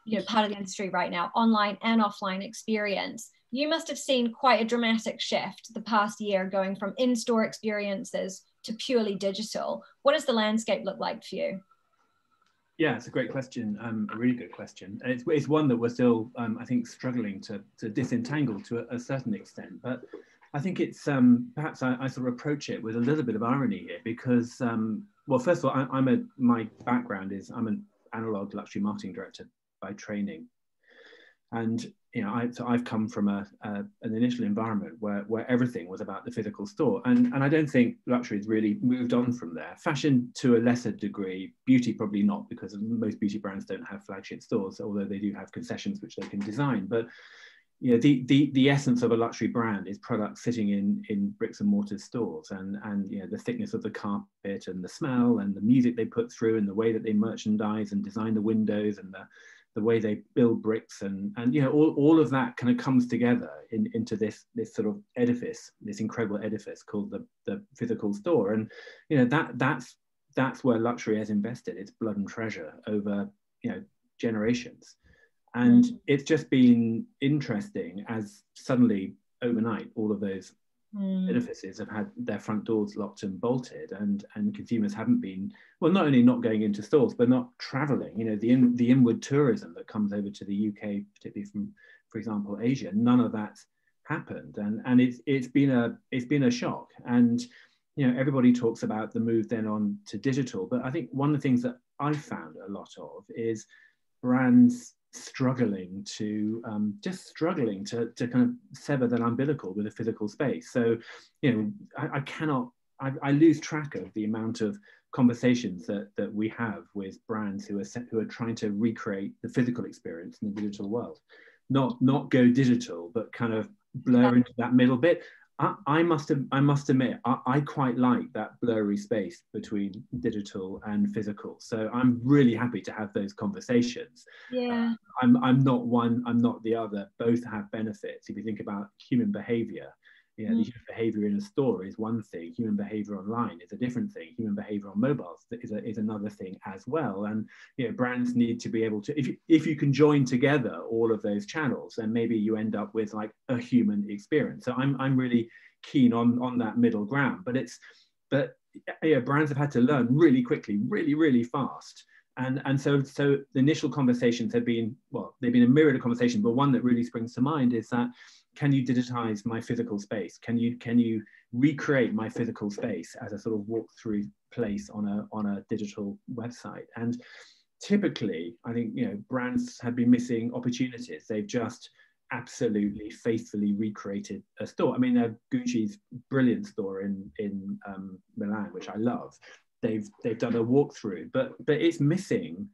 [SPEAKER 2] you know, part of the industry right now, online and offline experience. You must have seen quite a dramatic shift the past year, going from in-store experiences to purely digital. What does the landscape look like for you?
[SPEAKER 10] Yeah, it's a great question, a really good question. It's one that we're still, I think, struggling to disentangle to a certain extent. But I think it's, perhaps I sort of approach it with a little bit of irony here because, well, first of all, my background is I'm an analog luxury marketing director by training. And I've come from an initial environment where everything was about the physical store, and I don't think luxury has really moved on from there. Fashion to a lesser degree, beauty probably not, because most beauty brands don't have flagship stores, although they do have concessions which they can design. But the essence of a luxury brand is products sitting in bricks and mortar stores, and the thickness of the carpet and the smell and the music they put through and the way that they merchandise and design the windows and the way they build bricks and all of that kind of comes together into this sort of edifice, this incredible edifice called the physical store. And that's where luxury has invested its blood and treasure over generations. And it's just been interesting as suddenly overnight all of those edifices have had their front doors locked and bolted, and consumers haven't been, well, not only not going into stores but not traveling. The inward tourism that comes over to the UK, particularly from, for example, Asia, none of that's happened, and it's been a shock. And everybody talks about the move then on to digital, but I think one of the things that I've found a lot of is brands struggling to kind of sever that umbilical with a physical space. So I lose track of the amount of conversations that we have with brands who are trying to recreate the physical experience in the digital world, not go digital, but kind of blur into that middle bit. I must admit, I quite like that blurry space between digital and physical. So I'm really happy to have those conversations.
[SPEAKER 2] Yeah.
[SPEAKER 10] I'm not one, I'm not the other. Both have benefits. If you think about human behavior, the human behavior in a store is one thing. Human behavior online is a different thing. Human behavior on mobiles is another thing as well. And brands need to be able to, if you can join together all of those channels, then maybe you end up with like a human experience. So I'm really keen on that middle ground. But brands have had to learn really quickly, really fast. And so the initial conversations have been, well, they've been a myriad of conversations, but one that really springs to mind is that, can you digitize my physical space? Can you recreate my physical space as a sort of walk-through place on a digital website? And typically, I think brands have been missing opportunities. They've just absolutely faithfully recreated a store. I mean, Gucci's brilliant store in Milan, which I love. They've done a walkthrough, but it's missing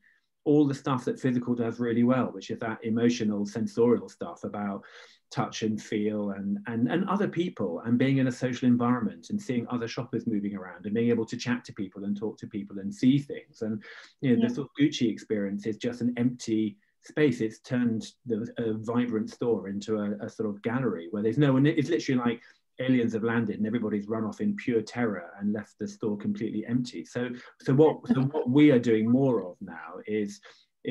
[SPEAKER 10] all the stuff that physical does really well, which is that emotional, sensorial stuff about touch and feel and other people, and being in a social environment and seeing other shoppers moving around and being able to chat to people and talk to people and see things. And the sort of Gucci experience is just an empty space. It's turned a vibrant store into a sort of gallery where there's no one. It's literally like aliens have landed and everybody's run off in pure terror and left the store completely empty. So what we are doing more of now is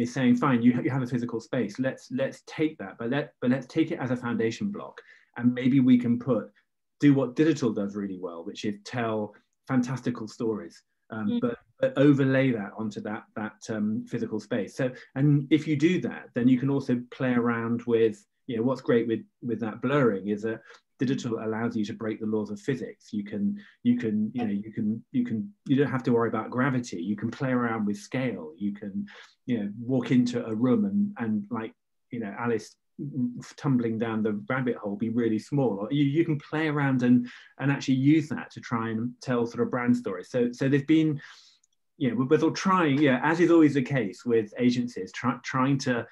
[SPEAKER 10] saying, fine, you have a physical space. Let's take that, but let's take it as a foundation block, and maybe we can do what digital does really well, which is tell fantastical stories, but overlay that onto that physical space. So, and if you do that, then you can also play around with, what's great with that blurring is that digital allows you to break the laws of physics. You don't have to worry about gravity. You can play around with scale. You can, walk into a room and like, Alice tumbling down the rabbit hole be really small. Or you can play around and actually use that to try and tell sort of brand stories. So there's been, we're all trying, as is always the case with agencies, trying to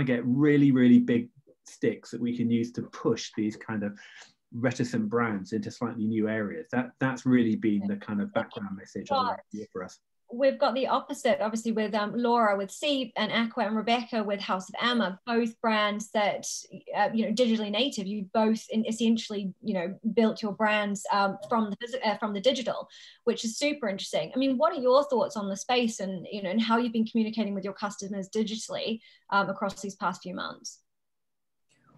[SPEAKER 10] get really, really big sticks that we can use to push these kind of reticent brands into slightly new areas. That's really been the kind of background message of the last year for us.
[SPEAKER 2] We've got the opposite, obviously, with Laura with Seep and Aqua, and Rebecca with House of Amma, both brands that, digitally native. You both essentially, built your brands from the digital, which is super interesting. I mean, what are your thoughts on the space and, and how you've been communicating with your customers digitally across these past few months?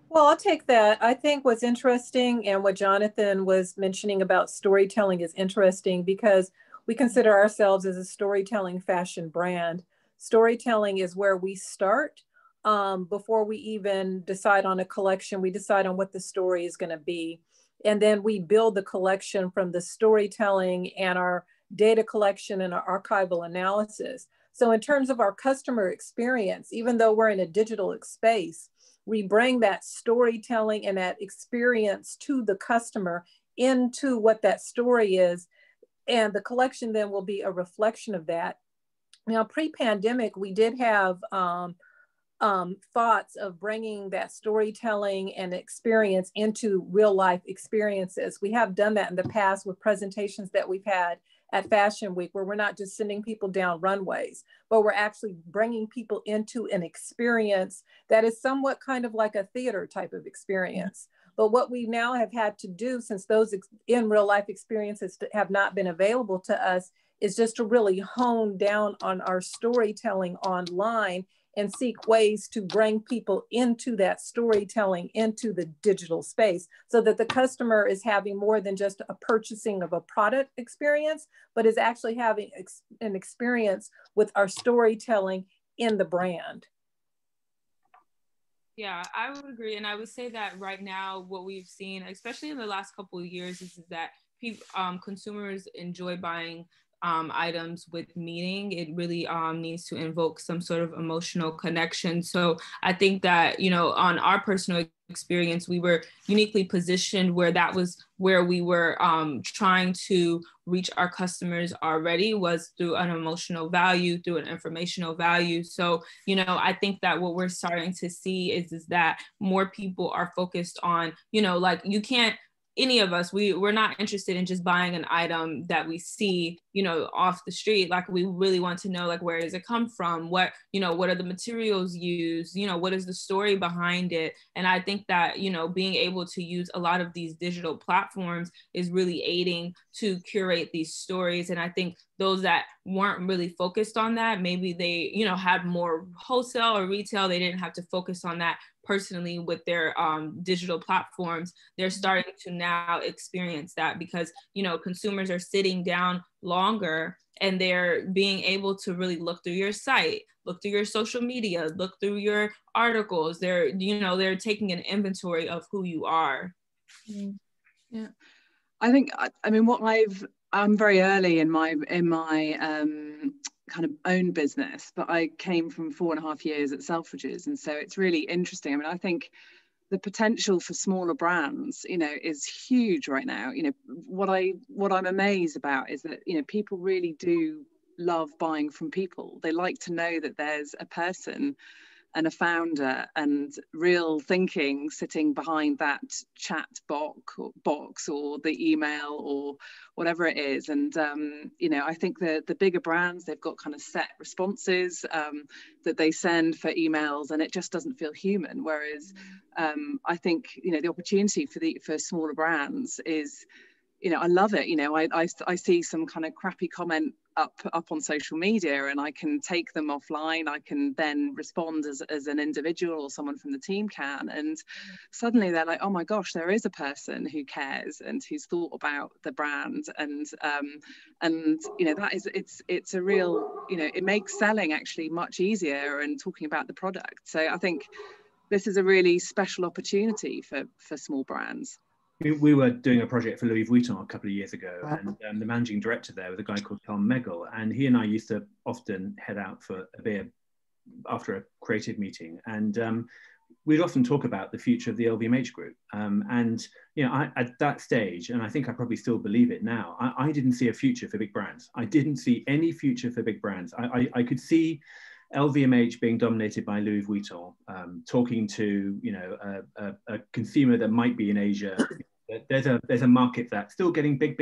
[SPEAKER 8] Well, I'll take that. I think what's interesting and what Jonathan was mentioning about storytelling is interesting, because we consider ourselves as a storytelling fashion brand. Storytelling is where we start. Before we even decide on a collection, we decide on what the story is going to be. And then we build the collection from the storytelling and our data collection and our archival analysis. So in terms of our customer experience, even though we're in a digital space, we bring that storytelling and that experience to the customer into what that story is. And the collection then will be a reflection of that. Now, pre-pandemic, we did have thoughts of bringing that storytelling and experience into real life experiences. We have done that in the past with presentations that we've had at Fashion Week, where we're not just sending people down runways, but we're actually bringing people into an experience that is somewhat kind of like a theater type of experience. But what we now have had to do, since those in real life experiences have not been available to us, is just to really hone down on our storytelling online and seek ways to bring people into that storytelling, into the digital space, so that the customer is having more than just a purchasing of a product experience, but is actually having an experience with our storytelling in the brand.
[SPEAKER 9] Yeah, I would agree. And I would say that right now, what we've seen, especially in the last couple of years, is that people, consumers enjoy buying items with meaning. It really needs to invoke some sort of emotional connection. So I think that, you know, on our personal experience, we were uniquely positioned where that was where we were trying to reach our customers already, was through an emotional value, through an informational value. So, you know, I think that what we're starting to see is that more people are focused on, you know, like, you can't, any of us, we're not interested in just buying an item that we see, you know, off the street. Like, we really want to know, like, where does it come from? What, you know, what are the materials used? You know, what is the story behind it? And I think that, you know, being able to use a lot of these digital platforms is really aiding to curate these stories. And I think those that weren't really focused on that, maybe they, you know, had more wholesale or retail, they didn't have to focus on that personally with their digital platforms. They're starting to now experience that because, you know, consumers are sitting down longer and they're being able to really look through your site, look through your social media, look through your articles. They're, you know, they're taking an inventory of who you are.
[SPEAKER 7] Yeah, I think, I mean, I'm very early in my kind of own business, but I came from 4.5 years at Selfridges, and so it's really interesting. I mean, I think the potential for smaller brands, you know, is huge right now. You know, what I'm amazed about is that, you know, people really do love buying from people. They like to know that there's a person and a founder and real thinking sitting behind that chat box or the email or whatever it is. And you know, I think the bigger brands, they've got kind of set responses that they send for emails, and it just doesn't feel human. Whereas I think, you know, the opportunity for smaller brands is, you know, I love it. You know, I see some kind of crappy comment up on social media, and I can take them offline. I can then respond as an individual, or someone from the team can, and suddenly they're like, oh my gosh, there is a person who cares and who's thought about the brand. And you know, that is, it's a real, you know, it makes selling actually much easier and talking about the product. So I think this is a really special opportunity for small brands.
[SPEAKER 10] We were doing a project for Louis Vuitton a couple of years ago, and the managing director there was a guy called Tom Meggle, and he and I used to often head out for a beer after a creative meeting, and we'd often talk about the future of the Lvmh group. And you know, at that stage, and I think I probably still believe it now, I didn't see a future for big brands. I didn't see any future for big brands. I could see LVMH being dominated by Louis Vuitton, talking to, you know, a consumer that might be in Asia. There's a market that's still getting big,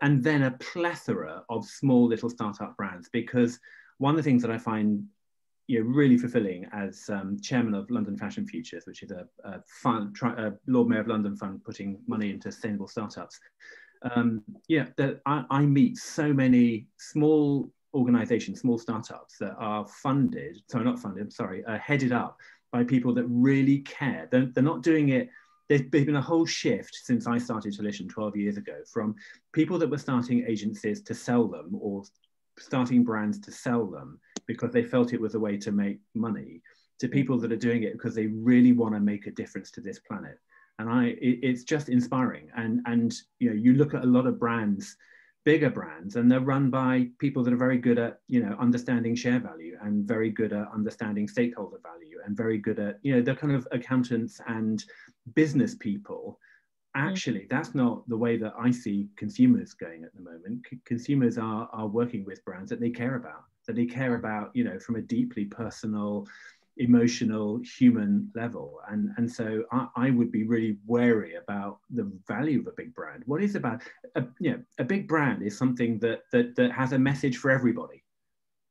[SPEAKER 10] and then a plethora of small little startup brands. Because one of the things that I find, you know, really fulfilling as chairman of London Fashion Futures, which is a Lord Mayor of London fund putting money into sustainable startups, yeah, that I meet so many small organizations, small startups that are headed up by people that really care. They're not doing it there's been a whole shift since I started Tolition 12 years ago, from people that were starting agencies to sell them, or starting brands to sell them because they felt it was a way to make money, to people that are doing it because they really want to make a difference to this planet. And it's just inspiring. And you know, you look at a lot of brands, bigger brands, and they're run by people that are very good at, you know, understanding share value, and very good at understanding stakeholder value, and very good at, you know, they're kind of accountants and business people. Actually, that's not the way that I see consumers going at the moment. Consumers are working with brands that they care about, you know, from a deeply personal, emotional, human level. And so I would be really wary about the value of a big brand. What is about, you know, a big brand is something that has a message for everybody.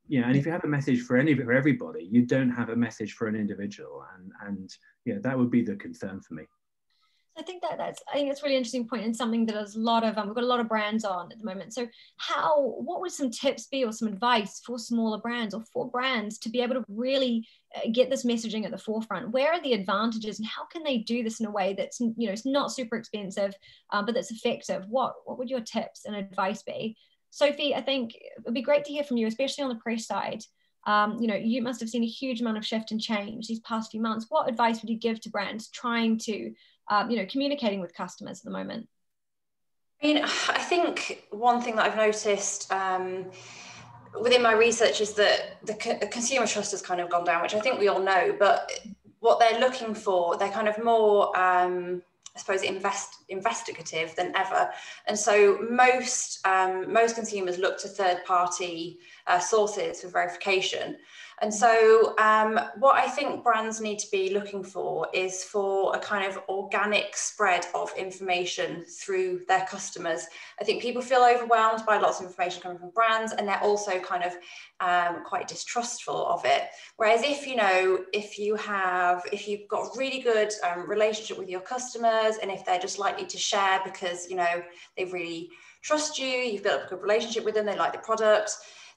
[SPEAKER 10] You know, and if you have a message for everybody, you don't have a message for an individual. And yeah, that would be the concern for me.
[SPEAKER 2] I think that's a really interesting point, and something that is a lot of we've got a lot of brands on at the moment. So what would some tips be, or some advice for smaller brands, or for brands to be able to really get this messaging at the forefront? Where are the advantages, and how can they do this in a way that's, you know, it's not super expensive, but that's effective? What would your tips and advice be? Sophie, I think it would be great to hear from you, especially on the press side. You know, you must have seen a huge amount of shift and change these past few months. What advice would you give to brands trying to you know, communicating with customers at the moment?
[SPEAKER 6] I mean, I think one thing that I've noticed within my research is that the consumer trust has kind of gone down, which I think we all know, but what they're looking for, they're kind of more, I suppose, investigative than ever. And so most consumers look to third-party sources for verification. And so what I think brands need to be looking for is for a kind of organic spread of information through their customers. I think people feel overwhelmed by lots of information coming from brands, and they're also kind of quite distrustful of it. Whereas if you've got a really good relationship with your customers, and if they're just likely to share because, you know, they really trust you, you've built up a good relationship with them, they like the product,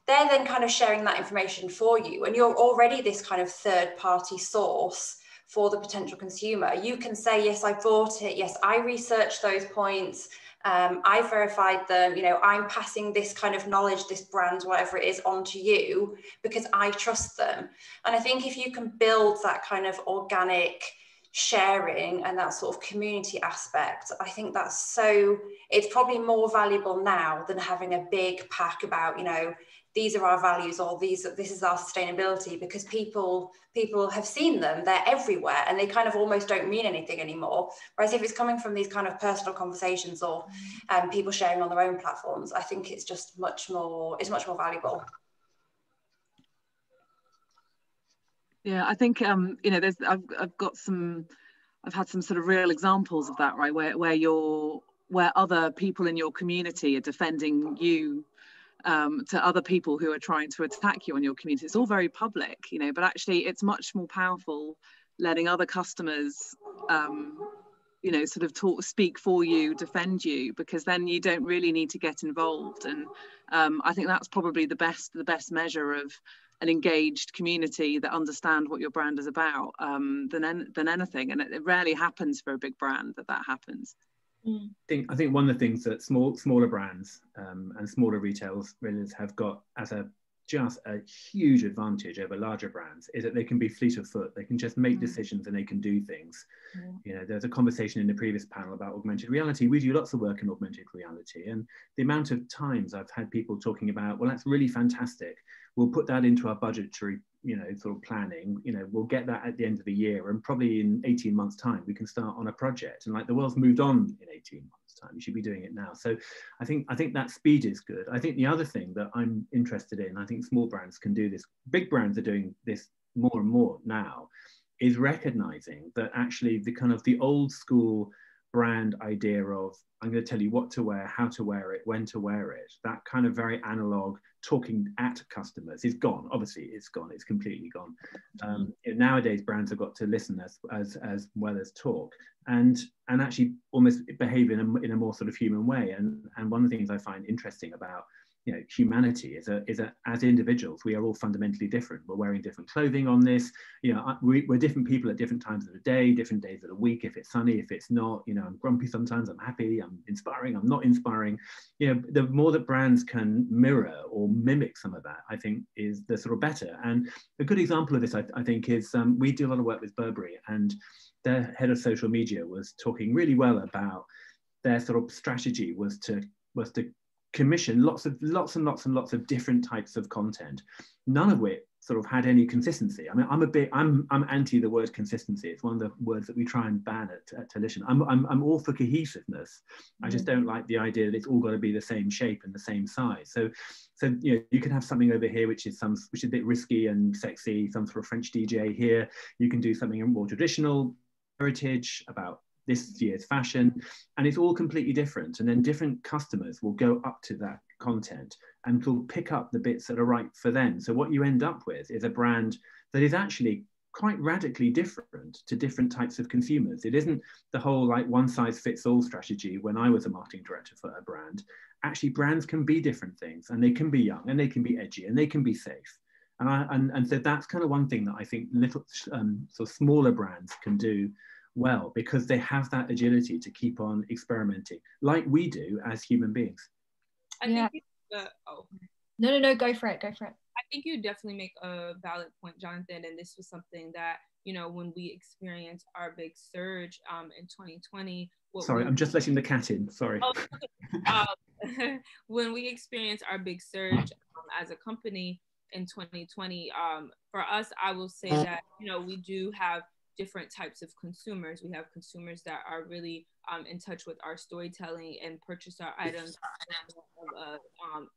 [SPEAKER 6] they're then kind of sharing that information for you, and you're already this kind of third-party source for the potential consumer. You can say, yes, I bought it, yes, I researched those points, I verified them, you know, I'm passing this kind of knowledge, this brand, whatever it is, onto you because I trust them. And I think if you can build that kind of organic sharing and that sort of community aspect, I think it's probably more valuable now than having a big pack about, you know, these are our values, or this is our sustainability, because people have seen them, they're everywhere, and they kind of almost don't mean anything anymore. Whereas if it's coming from these kind of personal conversations, or people sharing on their own platforms, I think it's just much more valuable.
[SPEAKER 7] Yeah, I think you know, I've had some sort of real examples of that, right, where other people in your community are defending you to other people who are trying to attack you on your community. It's all very public, you know, but actually it's much more powerful letting other customers you know, sort of speak for you, defend you, because then you don't really need to get involved. And I think that's probably the best measure of an engaged community that understand what your brand is about than anything. And it rarely happens for a big brand that happens.
[SPEAKER 10] I think one of the things that smaller brands and smaller retailers have got as just a huge advantage over larger brands is that they can be fleet of foot. They can just make decisions and they can do things. You know, there's a conversation in the previous panel about augmented reality. We do lots of work in augmented reality, and the amount of times I've had people talking about, well, that's really fantastic, we'll put that into our budgetary, you know, sort of planning, you know, we'll get that at the end of the year, and probably in 18 months time we can start on a project. And like, the world's moved on in 18 months time, you should be doing it now. So I think that speed is good. I think the other thing that I'm interested in, I think small brands can do this, big brands are doing this more and more now, is recognizing that actually the old school brand idea of, I'm going to tell you what to wear, how to wear it, when to wear it, that kind of very analog talking at customers is gone. Obviously it's gone, it's completely gone. Nowadays brands have got to listen as well as talk, and actually almost behave in a more sort of human way. And one of the things I find interesting about you know, humanity as individuals, we are all fundamentally different. We're wearing different clothing on this. You know, we're different people at different times of the day, different days of the week. If it's sunny, if it's not, you know, I'm grumpy sometimes, I'm happy, I'm inspiring, I'm not inspiring. You know, the more that brands can mirror or mimic some of that, I think is the sort of better. And a good example of this, I think, is we do a lot of work with Burberry, and their head of social media was talking really well about their sort of strategy was to commission lots and lots of different types of content, none of which sort of had any consistency. I mean, I'm anti the word consistency. It's one of the words that we try and ban at Television. I'm all for cohesiveness. I just don't like the idea that it's all got to be the same shape and the same size. So you know, you can have something over here which is a bit risky and sexy, some sort of French DJ here. You can do something more traditional, heritage, about this year's fashion, and it's all completely different. And then different customers will go up to that content and will pick up the bits that are right for them. So what you end up with is a brand that is actually quite radically different to different types of consumers. It isn't the whole like one size fits all strategy. When I was a marketing director for a brand, actually brands can be different things, and they can be young, and they can be edgy, and they can be safe. And so that's kind of one thing that I think little sort of smaller brands can do well, because they have that agility to keep on experimenting like we do as human beings.
[SPEAKER 9] I think
[SPEAKER 2] No, go for it.
[SPEAKER 9] I think you definitely make a valid point, Jonathan, and this was something that, you know, when we experienced our big surge in 2020.
[SPEAKER 10] Sorry, I'm just letting the cat in, sorry.
[SPEAKER 9] When we experienced our big surge as a company in 2020, for us, I will say that, you know, we do have different types of consumers. We have consumers that are really in touch with our storytelling and purchase our items of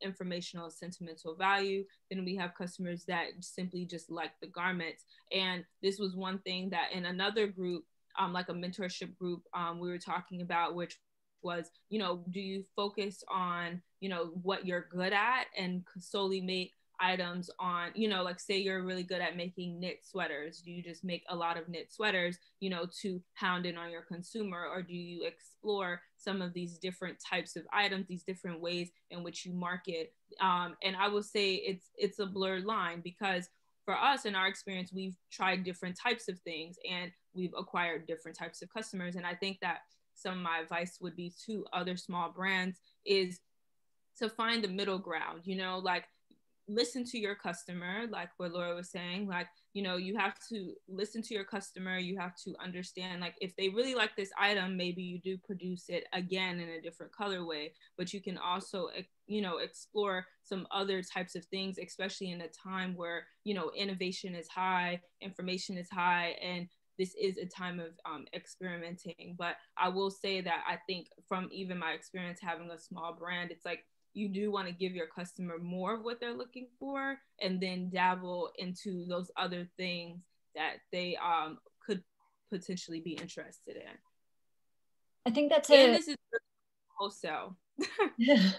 [SPEAKER 9] informational, sentimental value. Then we have customers that simply just like the garments. And this was one thing that in another group, like a mentorship group, we were talking about, which was, you know, do you focus on, you know, what you're good at and solely make items on, you know, like say you're really good at making knit sweaters, do you just make a lot of knit sweaters, you know, to hound in on your consumer, or do you explore some of these different types of items, these different ways in which you market? And I will say it's a blurred line, because for us, in our experience, we've tried different types of things and we've acquired different types of customers. And I think that some of my advice would be to other small brands is to find the middle ground, you know, like listen to your customer, like what Laura was saying, like, you know, you have to listen to your customer. You have to understand, like, if they really like this item, maybe you do produce it again in a different colorway, but you can also, you know, explore some other types of things, especially in a time where, you know, innovation is high, information is high, and this is a time of experimenting. But I will say that I think from even my experience having a small brand, it's like, you do want to give your customer more of what they're looking for, and then dabble into those other things that they could potentially be interested in.
[SPEAKER 2] I think that's
[SPEAKER 9] this is wholesale.
[SPEAKER 2] I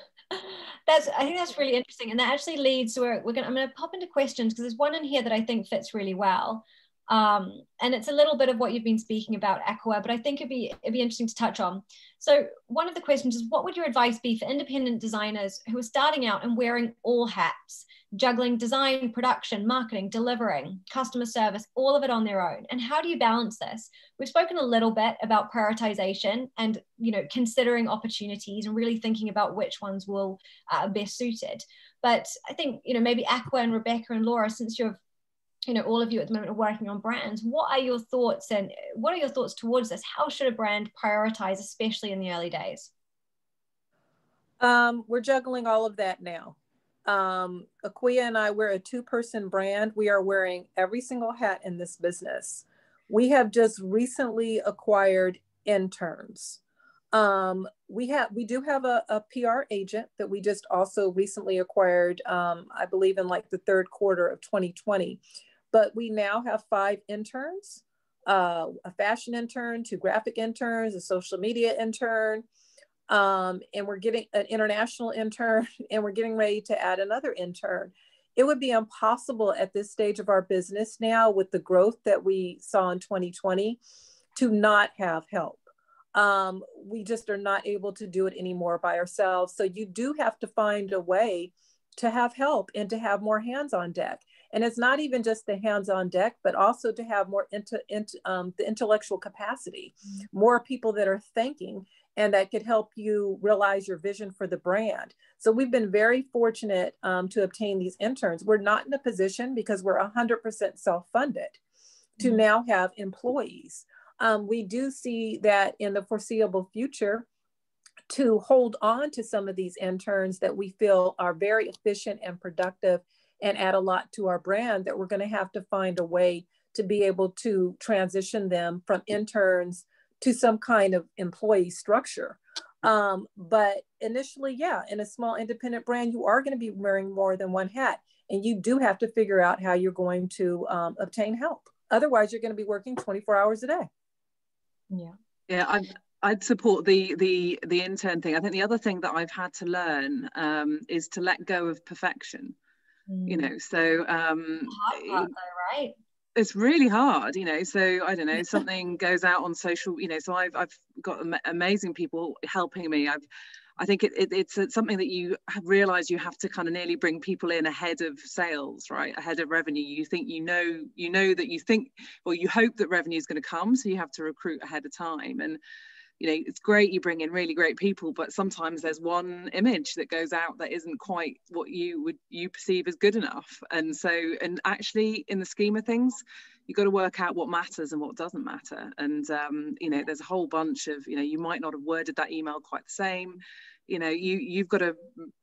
[SPEAKER 2] think that's really interesting, and that actually leads to where I'm going to pop into questions, because there's one in here that I think fits really well. And it's a little bit of what you've been speaking about, Aqua, but I think it'd be interesting to touch on. So one of the questions is, what would your advice be for independent designers who are starting out and wearing all hats, juggling design, production, marketing, delivering, customer service, all of it on their own? And how do you balance this? We've spoken a little bit about prioritization and, you know, considering opportunities and really thinking about which ones will best suited. But I think, you know, maybe Aqua and Rebecca and Laura, since you've, you know, all of you at the moment are working on brands, what are your thoughts, and what are your thoughts towards this? How should a brand prioritize, especially in the early days?
[SPEAKER 8] We're juggling all of that now. Aquia and I, we're a two-person brand. We are wearing every single hat in this business. We have just recently acquired interns. We do have a PR agent that we just also recently acquired, I believe in like the third quarter of 2020. But we now have 5 interns, a fashion intern, 2 graphic interns, a social media intern, and we're getting an international intern, and we're getting ready to add another intern. It would be impossible at this stage of our business now, with the growth that we saw in 2020, to not have help. we just are not able to do it anymore by ourselves. So you do have to find a way to have help and to have more hands on deck. And it's not even just the hands on deck, but also to have more the intellectual capacity, more people that are thinking and that could help you realize your vision for the brand. So we've been very fortunate to obtain these interns. We're not in a position, because we're 100% self-funded, to now have employees. We do see that in the foreseeable future, to hold on to some of these interns that we feel are very efficient and productive and add a lot to our brand, that we're going to have to find a way to be able to transition them from interns to some kind of employee structure. But initially, yeah, in a small independent brand, you are going to be wearing more than one hat, and you do have to figure out how you're going to obtain help. Otherwise, you're going to be working 24 hours a day.
[SPEAKER 7] Yeah, I'd support the intern thing. I think the other thing that I've had to learn is to let go of perfection. You know, so
[SPEAKER 2] right?
[SPEAKER 7] It's really hard, you know. So I don't know, something goes out on social, you know. So I've got amazing people helping me. I think it's something that you realize you have to kind of nearly bring people in ahead of sales, right? Ahead of revenue. You think you know that you think, or you hope that revenue is going to come, so you have to recruit ahead of time. And you know, it's great you bring in really great people, but sometimes there's one image that goes out that isn't quite what you perceive as good enough. And actually, in the scheme of things, you've got to work out what matters and what doesn't matter. And you know, there's a whole bunch of, you know, you might not have worded that email quite the same. You know, you've got to,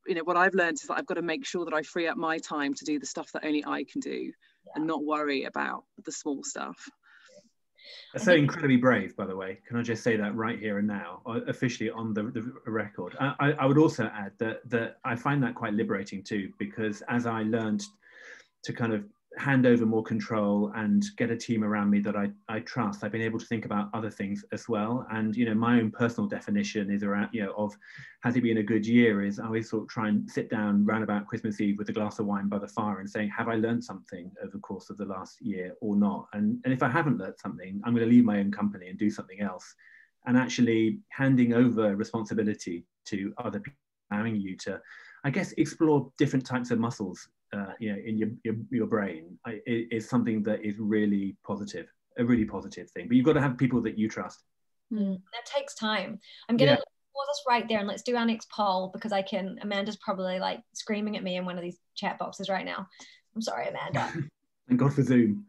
[SPEAKER 7] you know, what I've learned is that I've got to make sure that I free up my time to do the stuff that only I can do, and not worry about the small stuff.
[SPEAKER 10] That's so incredibly brave, by the way. Can I just say that right here and now, officially on the record? I would also add that I find that quite liberating too, because as I learned to kind of hand over more control and get a team around me that I trust, I've been able to think about other things as well. And, you know, my own personal definition is around, you know, of has it been a good year, is I always sort of try and sit down round about Christmas Eve with a glass of wine by the fire and saying, have I learned something over the course of the last year or not? And if I haven't learned something, I'm going to leave my own company and do something else. And actually handing over responsibility to other people, allowing you to, I guess, explore different types of muscles you know, in your brain, is something that is really positive, a really positive thing. But you've got to have people that you trust.
[SPEAKER 2] That takes time. I'm gonna pause us right there and let's do our next poll, because Amanda's probably like screaming at me in one of these chat boxes right now. I'm sorry, Amanda.
[SPEAKER 10] Thank God for Zoom.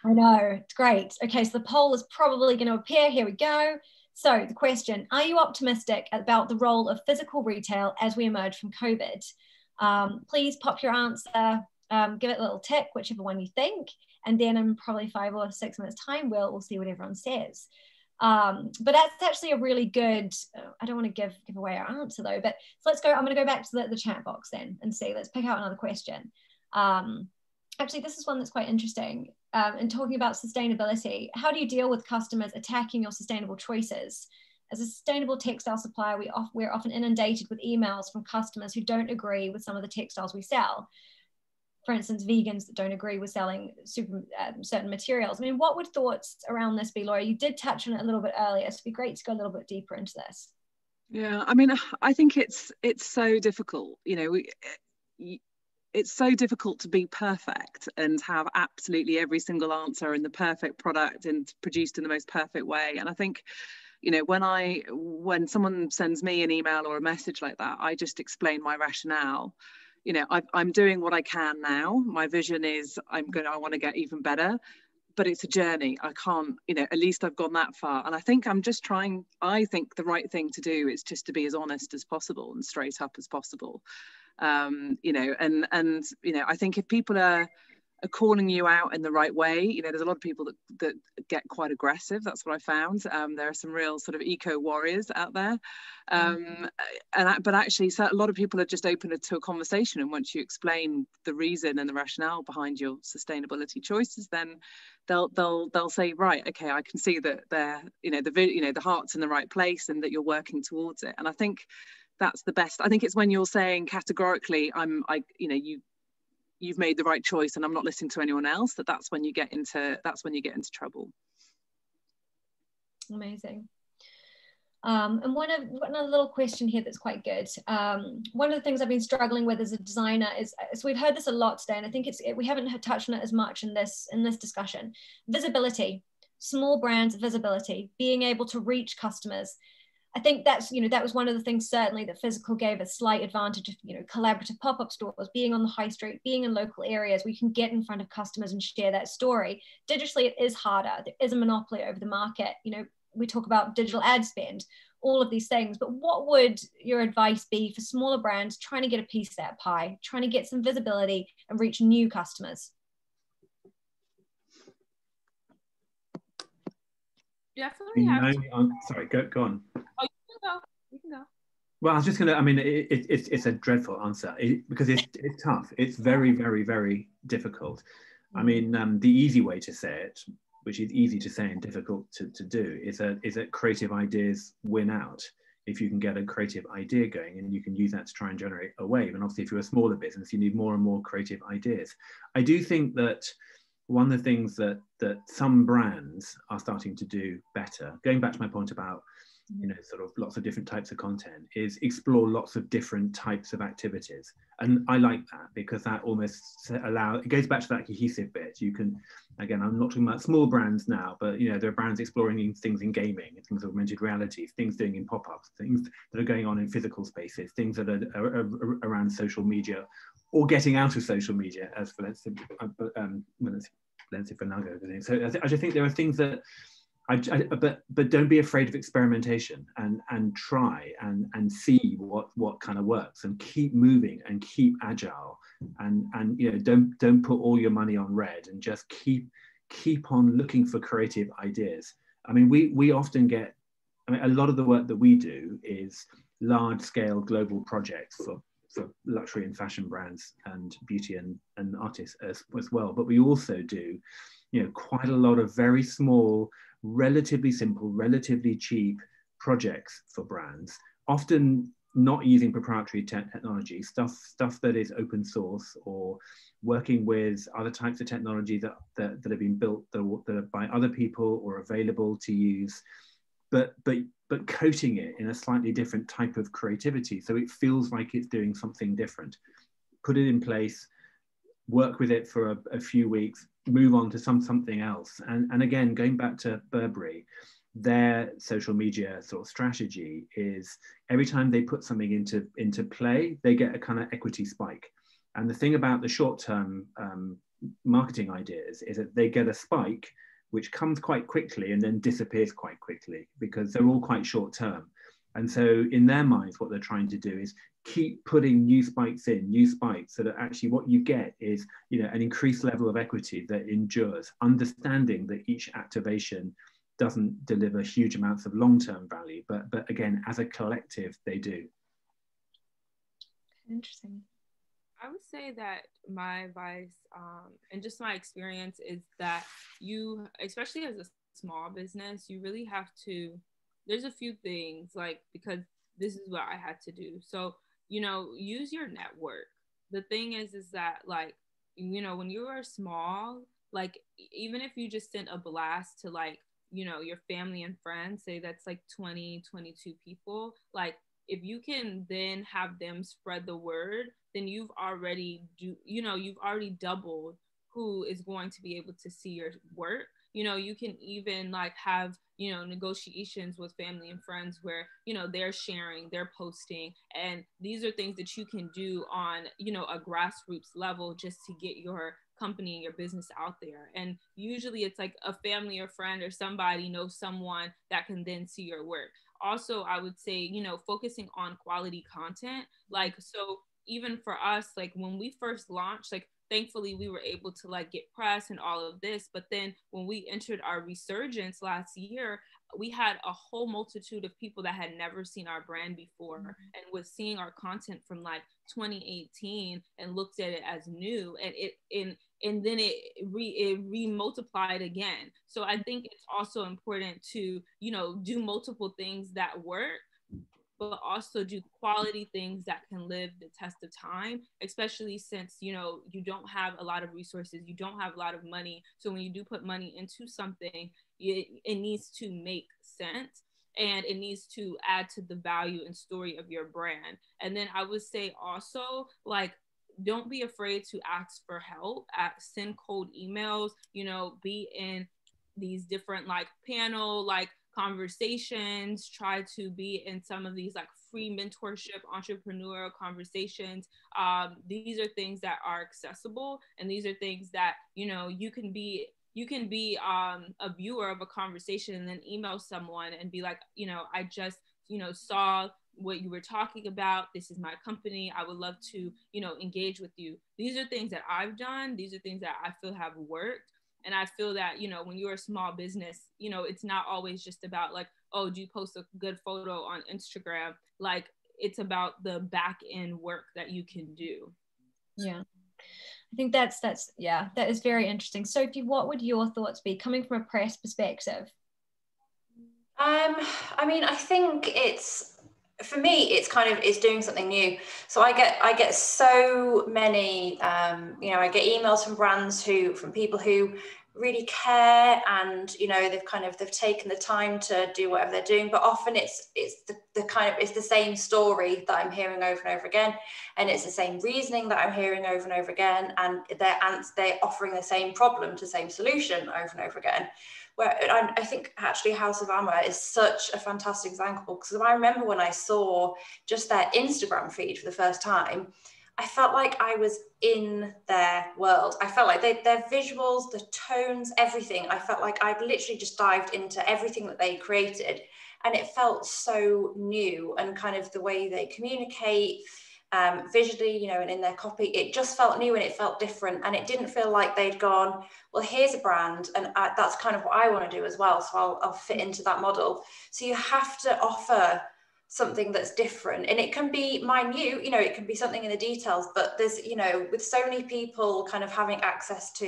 [SPEAKER 2] I know, it's great. Okay, so the poll is probably going to appear. Here we go. So the question: are you optimistic about the role of physical retail as we emerge from COVID? Please pop your answer, give it a little tick, whichever one you think, and then in probably 5 or 6 minutes time, we'll see what everyone says. But that's actually a really good, I don't want to give away our answer though, but so let's go, I'm going to go back to the chat box then and see, let's pick out another question. Actually, this is one that's quite interesting. In talking about sustainability, how do you deal with customers attacking your sustainable choices? As a sustainable textile supplier, we're often inundated with emails from customers who don't agree with some of the textiles we sell. For instance, vegans that don't agree with selling certain materials. I mean, what would thoughts around this be, Laura? You did touch on it a little bit earlier, so it'd be great to go a little bit deeper into this.
[SPEAKER 7] Yeah, I mean, I think it's so difficult, you know, it's so difficult to be perfect and have absolutely every single answer and the perfect product and produced in the most perfect way. And I think, you know, when someone sends me an email or a message like that, I just explain my rationale. You know, I'm doing what I can now. My vision is I want to get even better, but it's a journey. I can't, you know, at least I've gone that far. And I think I think the right thing to do is just to be as honest as possible and straight up as possible. You know, and, you know, I think if people are calling you out in the right way, you know, there's a lot of people that get quite aggressive. That's what I found. There are some real sort of eco warriors out there, but actually, so a lot of people are just open to a conversation. And once you explain the reason and the rationale behind your sustainability choices, then they'll say, right, okay, I can see that they're, you know, the heart's in the right place and that you're working towards it. And I think that's the best. I think it's when you're saying categorically, you've made the right choice and I'm not listening to anyone else, that's when you get into trouble.
[SPEAKER 2] Amazing. And one other little question here that's quite good. One of the things I've been struggling with as a designer is, so we've heard this a lot today, and I think we haven't touched on it as much in this discussion. Visibility, small brands visibility, being able to reach customers. I think that's, that was one of the things certainly that physical gave a slight advantage of, collaborative pop-up stores, being on the high street, being in local areas where you can get in front of customers and share that story. Digitally, it is harder. There is a monopoly over the market. We talk about digital ad spend, all of these things, but what would your advice be for smaller brands trying to get a piece of that pie, trying to get some visibility and reach new customers?
[SPEAKER 9] Definitely
[SPEAKER 10] sorry, go on.
[SPEAKER 9] Oh, you can go.
[SPEAKER 10] Well, I was just going to, I mean, it's a dreadful answer because it's tough. It's very, very, very difficult. I mean, the easy way to say it, which is easy to say and difficult to do, is that creative ideas win out. If you can get a creative idea going and you can use that to try and generate a wave. And obviously, if you're a smaller business, you need more and more creative ideas. I do think that one of the things that some brands are starting to do better, going back to my point about sort of lots of different types of content, is explore lots of different types of activities. And I like that because that almost it goes back to that cohesive bit. You can, again, I'm not talking about small brands now, but there are brands exploring things in gaming, things augmented reality, things doing in pop-ups, things that are going on in physical spaces, things that are around social media or getting out of social media, as for let's say Fernando. So I just think there are things that but don't be afraid of experimentation and try and see what kind of works, and keep moving and keep agile, and don't put all your money on red, and just keep on looking for creative ideas. I mean, we often get, a lot of the work that we do is large scale global projects for luxury and fashion brands and beauty and artists as well, but we also do quite a lot of very small, relatively simple, relatively cheap projects for brands, often not using proprietary technology, stuff that is open source, or working with other types of technology that have been built that are by other people or available to use, but coating it in a slightly different type of creativity, so it feels like it's doing something different. Put it in place, work with it for a few weeks, move on to something else. And again, going back to Burberry, their social media sort of strategy is every time they put something into play, they get a kind of equity spike. And the thing about the short-term marketing ideas is that they get a spike which comes quite quickly and then disappears quite quickly, because they're all quite short-term. And so in their minds, what they're trying to do is keep putting new spikes so that actually what you get is an increased level of equity that endures, understanding that each activation doesn't deliver huge amounts of long-term value, but again, as a collective, they do.
[SPEAKER 2] Interesting.
[SPEAKER 9] I would say that my advice and just my experience is that you, especially as a small business, you really have to, there's a few things, like, because this is what I had to do. So, use your network. The thing is that, like, when you are small, like, even if you just sent a blast to, like, your family and friends, say that's like 20, 22 people, like, if you can then have them spread the word, then you've already doubled who is going to be able to see your work. You can even like have, negotiations with family and friends where, they're sharing, they're posting. And these are things that you can do on, a grassroots level just to get your company and your business out there. And usually it's like a family or friend or somebody knows someone that can then see your work. Also, I would say, focusing on quality content. Like, so even for us, like when we first launched, like, thankfully we were able to like get press and all of this. But then when we entered our resurgence last year, we had a whole multitude of people that had never seen our brand before and was seeing our content from like 2018 and looked at it as new, and then it re-multiplied again. So I think it's also important to, do multiple things that work, but also do quality things that can live the test of time, especially since, you don't have a lot of resources, you don't have a lot of money. So when you do put money into something, it needs to make sense. and it needs to add to the value and story of your brand. And then I would say also, like, don't be afraid to ask for help, send cold emails, you know, be in these different like panel like conversations, try to be in some of these like free mentorship entrepreneurial conversations. These are things that are accessible, and these are things that, you know, you can be a viewer of a conversation and then email someone and be like, you know, I just, you know, saw what you were talking about. This is my company. I would love to, you know, engage with you. These are things that I've done. These are things that I feel have worked. And I feel that, you know, when you're a small business, you know, it's not always just about like, oh, do you post a good photo on Instagram? Like, it's about the back end work that you can do.
[SPEAKER 2] Yeah. I think that's yeah, that is very interesting. Sophie, what would your thoughts be coming from a press perspective?
[SPEAKER 6] I mean, I think for me, it's doing something new. So I get so many, you know, I get emails from brands from people who really care, and, you know, they've taken the time to do whatever they're doing, but often it's the same story that I'm hearing over and over again, and it's the same reasoning that I'm hearing over and over again, and they're offering the same problem to the same solution over and over again. Where I think actually House of Armour is such a fantastic example, because I remember when I saw just their Instagram feed for the first time, I felt like I was in their world. I felt like their visuals, the tones, everything, I felt like I'd literally just dived into everything that they created, and it felt so new, and kind of the way they communicate visually, you know, and in their copy, it just felt new and it felt different, and it didn't feel like they'd gone, well, here's a brand and that's kind of what I want to do as well, so I'll fit into that model. So you have to offer something that's different, and it can be minute, you know, it can be something in the details, but there's, you know, with so many people kind of having access to,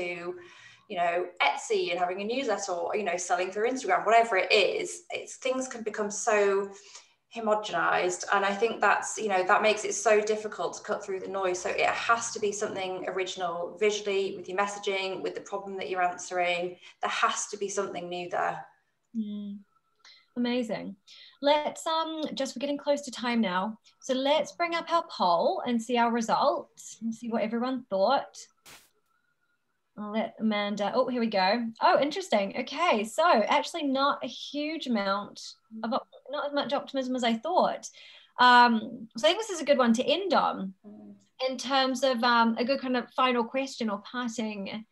[SPEAKER 6] you know, Etsy and having a newsletter, or, you know, selling through Instagram, whatever it is, things can become so homogenized, and I think that's, you know, that makes it so difficult to cut through the noise. So it has to be something original visually, with your messaging, with the problem that you're answering. There has to be something new there.
[SPEAKER 2] Amazing. Let's we're getting close to time now, so let's bring up our poll and see our results and see what everyone thought. I'll let Amanda, oh, here we go. Oh, interesting. Okay, so actually not a huge amount of, not as much optimism as I thought. So I think this is a good one to end on in terms of a good kind of final question or parting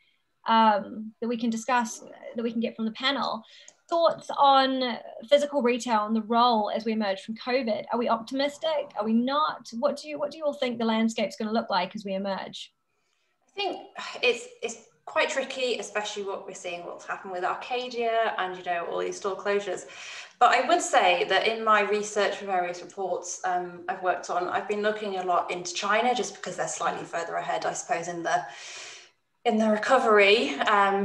[SPEAKER 2] that we can discuss, that we can get from the panel. Thoughts on physical retail and the role as we emerge from COVID? Are we optimistic? Are we not? What do you all think the landscape's going to look like as we emerge?
[SPEAKER 6] I think it's quite tricky, especially what we're seeing, what's happened with Arcadia and, you know, all these store closures. But I would say that in my research for various reports I've worked on, I've been looking a lot into China, just because they're slightly further ahead, I suppose, in the recovery,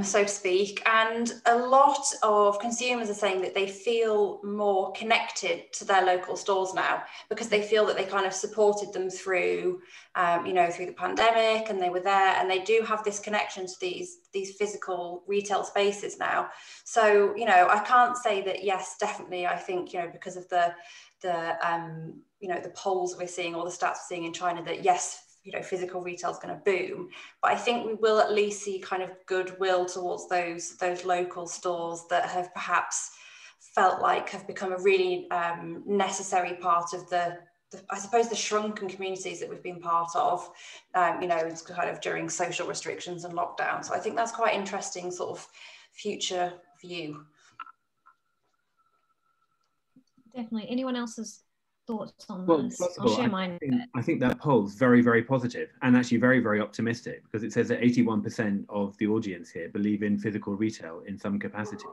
[SPEAKER 6] so to speak. And a lot of consumers are saying that they feel more connected to their local stores now, because they feel that they kind of supported them through, you know, through the pandemic, and they were there, and they do have this connection to these physical retail spaces now. So, you know, I can't say that, yes, definitely, I think, you know, because of the you know, the polls we're seeing, or the stats we're seeing in China, that yes, you know, physical retail is going to boom, but I think we will at least see kind of goodwill towards those local stores that have perhaps felt like have become a really necessary part of the I suppose the shrunken communities that we've been part of, you know, it's kind of during social restrictions and lockdown. So I think that's quite interesting sort of future view.
[SPEAKER 2] Definitely. Anyone else's thoughts on this?
[SPEAKER 10] First of
[SPEAKER 2] I'll
[SPEAKER 10] all,
[SPEAKER 2] share mine.
[SPEAKER 10] I think that poll's very, very positive, and actually very, very optimistic, because it says that 81% of the audience here believe in physical retail in some capacity.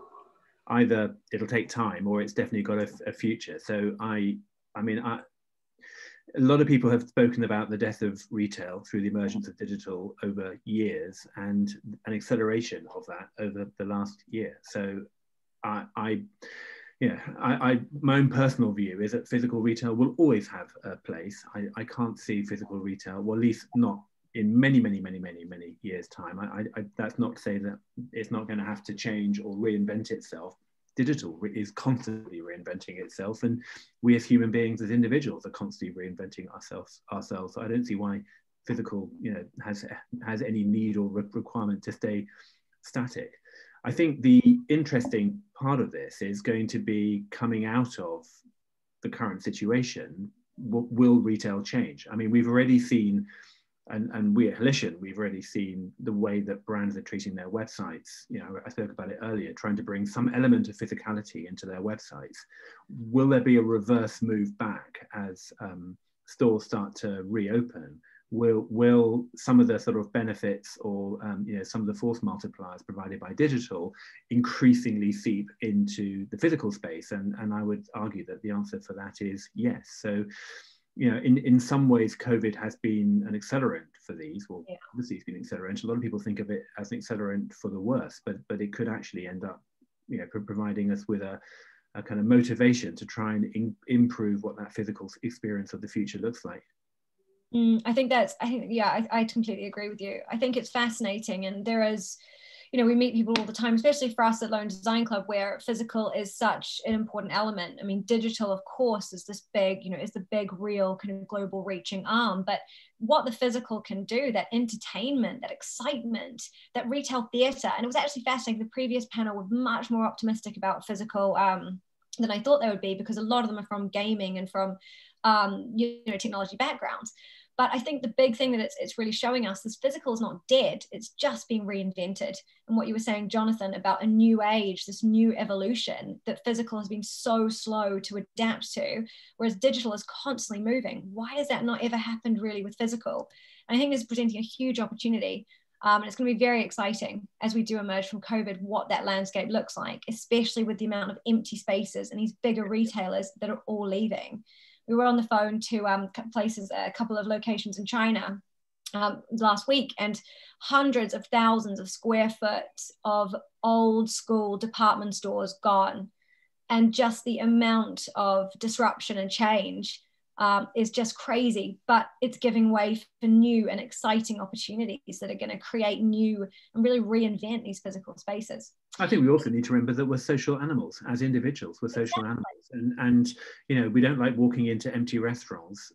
[SPEAKER 10] Either it'll take time, or it's definitely got a future. So I mean, a lot of people have spoken about the death of retail through the emergence of digital over years, and an acceleration of that over the last year. So my own personal view is that physical retail will always have a place. I can't see physical retail, well, at least not in many years' time. That's not to say that it's not going to have to change or reinvent itself. Digital is constantly reinventing itself, and we as human beings, as individuals, are constantly reinventing ourselves. So I don't see why physical, has any need or requirement to stay static. I think the interesting part of this is going to be coming out of the current situation. Will retail change? I mean, we've already seen, and we at Volition, we've already seen the way that brands are treating their websites. I spoke about it earlier, trying to bring some element of physicality into their websites. Will there be a reverse move back as stores start to reopen? Will some of the sort of benefits or some of the force multipliers provided by digital increasingly seep into the physical space? And I would argue that the answer for that is yes. So, in some ways, COVID has been an accelerant for these. Well, obviously it's been an accelerant. A lot of people think of it as an accelerant for the worse, but it could actually end up, providing us with a kind of motivation to try and improve what that physical experience of the future looks like.
[SPEAKER 2] I completely agree with you. I think it's fascinating, and there is, we meet people all the time, especially for us at Lone Design Club, where physical is such an important element. I mean, digital, of course, is this big, is the big, real kind of global reaching arm, but what the physical can do, that entertainment, that excitement, that retail theater. And it was actually fascinating. The previous panel was much more optimistic about physical than I thought they would be, because a lot of them are from gaming and from technology backgrounds. But I think the big thing that it's really showing us is physical is not dead, it's just being reinvented. And what you were saying, Jonathan, about a new age, this new evolution, that physical has been so slow to adapt to, whereas digital is constantly moving. Why has that not ever happened really with physical? And I think this is presenting a huge opportunity. And it's going to be very exciting as we do emerge from COVID, what that landscape looks like, especially with the amount of empty spaces and these bigger retailers that are all leaving. We were on the phone to a couple of locations in China last week, and hundreds of thousands of square foot of old school department stores gone. And just the amount of disruption and change is just crazy, but it's giving way for new and exciting opportunities that are going to create new and really reinvent these physical spaces.
[SPEAKER 10] I think we also need to remember that we're social animals. As individuals, we're social animals, and we don't like walking into empty restaurants.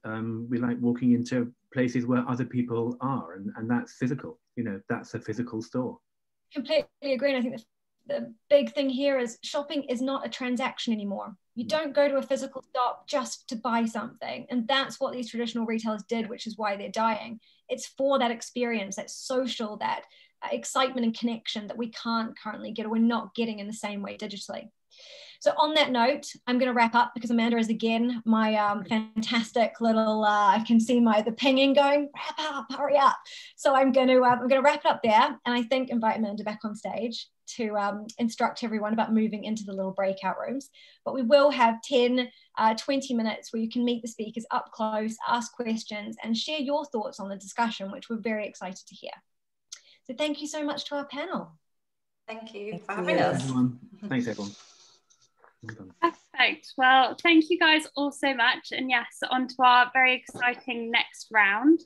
[SPEAKER 10] We like walking into places where other people are, and that's physical. That's a physical store.
[SPEAKER 2] Completely agree. And I think the big thing here is shopping is not a transaction anymore. You don't go to a physical shop just to buy something. And that's what these traditional retailers did, which is why they're dying. It's for that experience, that social, that excitement and connection that we can't currently get, or we're not getting in the same way digitally. So on that note, I'm going to wrap up, because Amanda is again my fantastic little, I can see the pinging going, wrap up, hurry up. So I'm going to wrap it up there, and I think invite Amanda back on stage to instruct everyone about moving into the little breakout rooms. But we will have 10, 20 minutes where you can meet the speakers up close, ask questions, and share your thoughts on the discussion, which we're very excited to hear. So thank you so much to our panel.
[SPEAKER 6] Thank you for having us.
[SPEAKER 10] Thanks, everyone.
[SPEAKER 1] Perfect. Well, thank you guys all so much. And yes, on to our very exciting next round.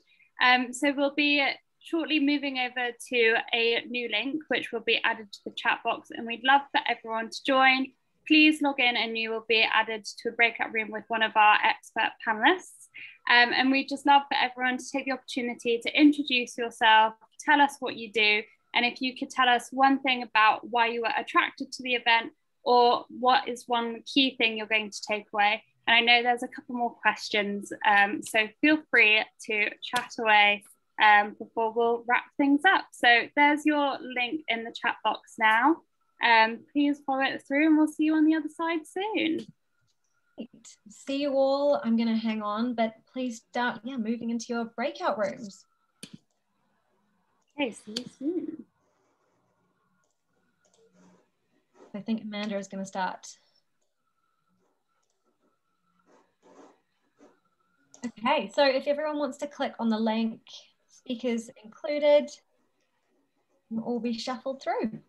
[SPEAKER 1] So we'll be shortly moving over to a new link, which will be added to the chat box. And we'd love for everyone to join. Please log in and you will be added to a breakout room with one of our expert panelists. And we'd just love for everyone to take the opportunity to introduce yourself, tell us what you do, and if you could tell us one thing about why you were attracted to the event, or what is one key thing you're going to take away. And I know there's a couple more questions, so feel free to chat away before we'll wrap things up. So there's your link in the chat box now. Please follow it through, and we'll see you on the other side soon.
[SPEAKER 2] See you all. I'm going to hang on, but please start moving into your breakout rooms.
[SPEAKER 1] Okay, see you soon.
[SPEAKER 2] I think Amanda is going to start. Okay, so if everyone wants to click on the link, speakers included, we'll all be shuffled through.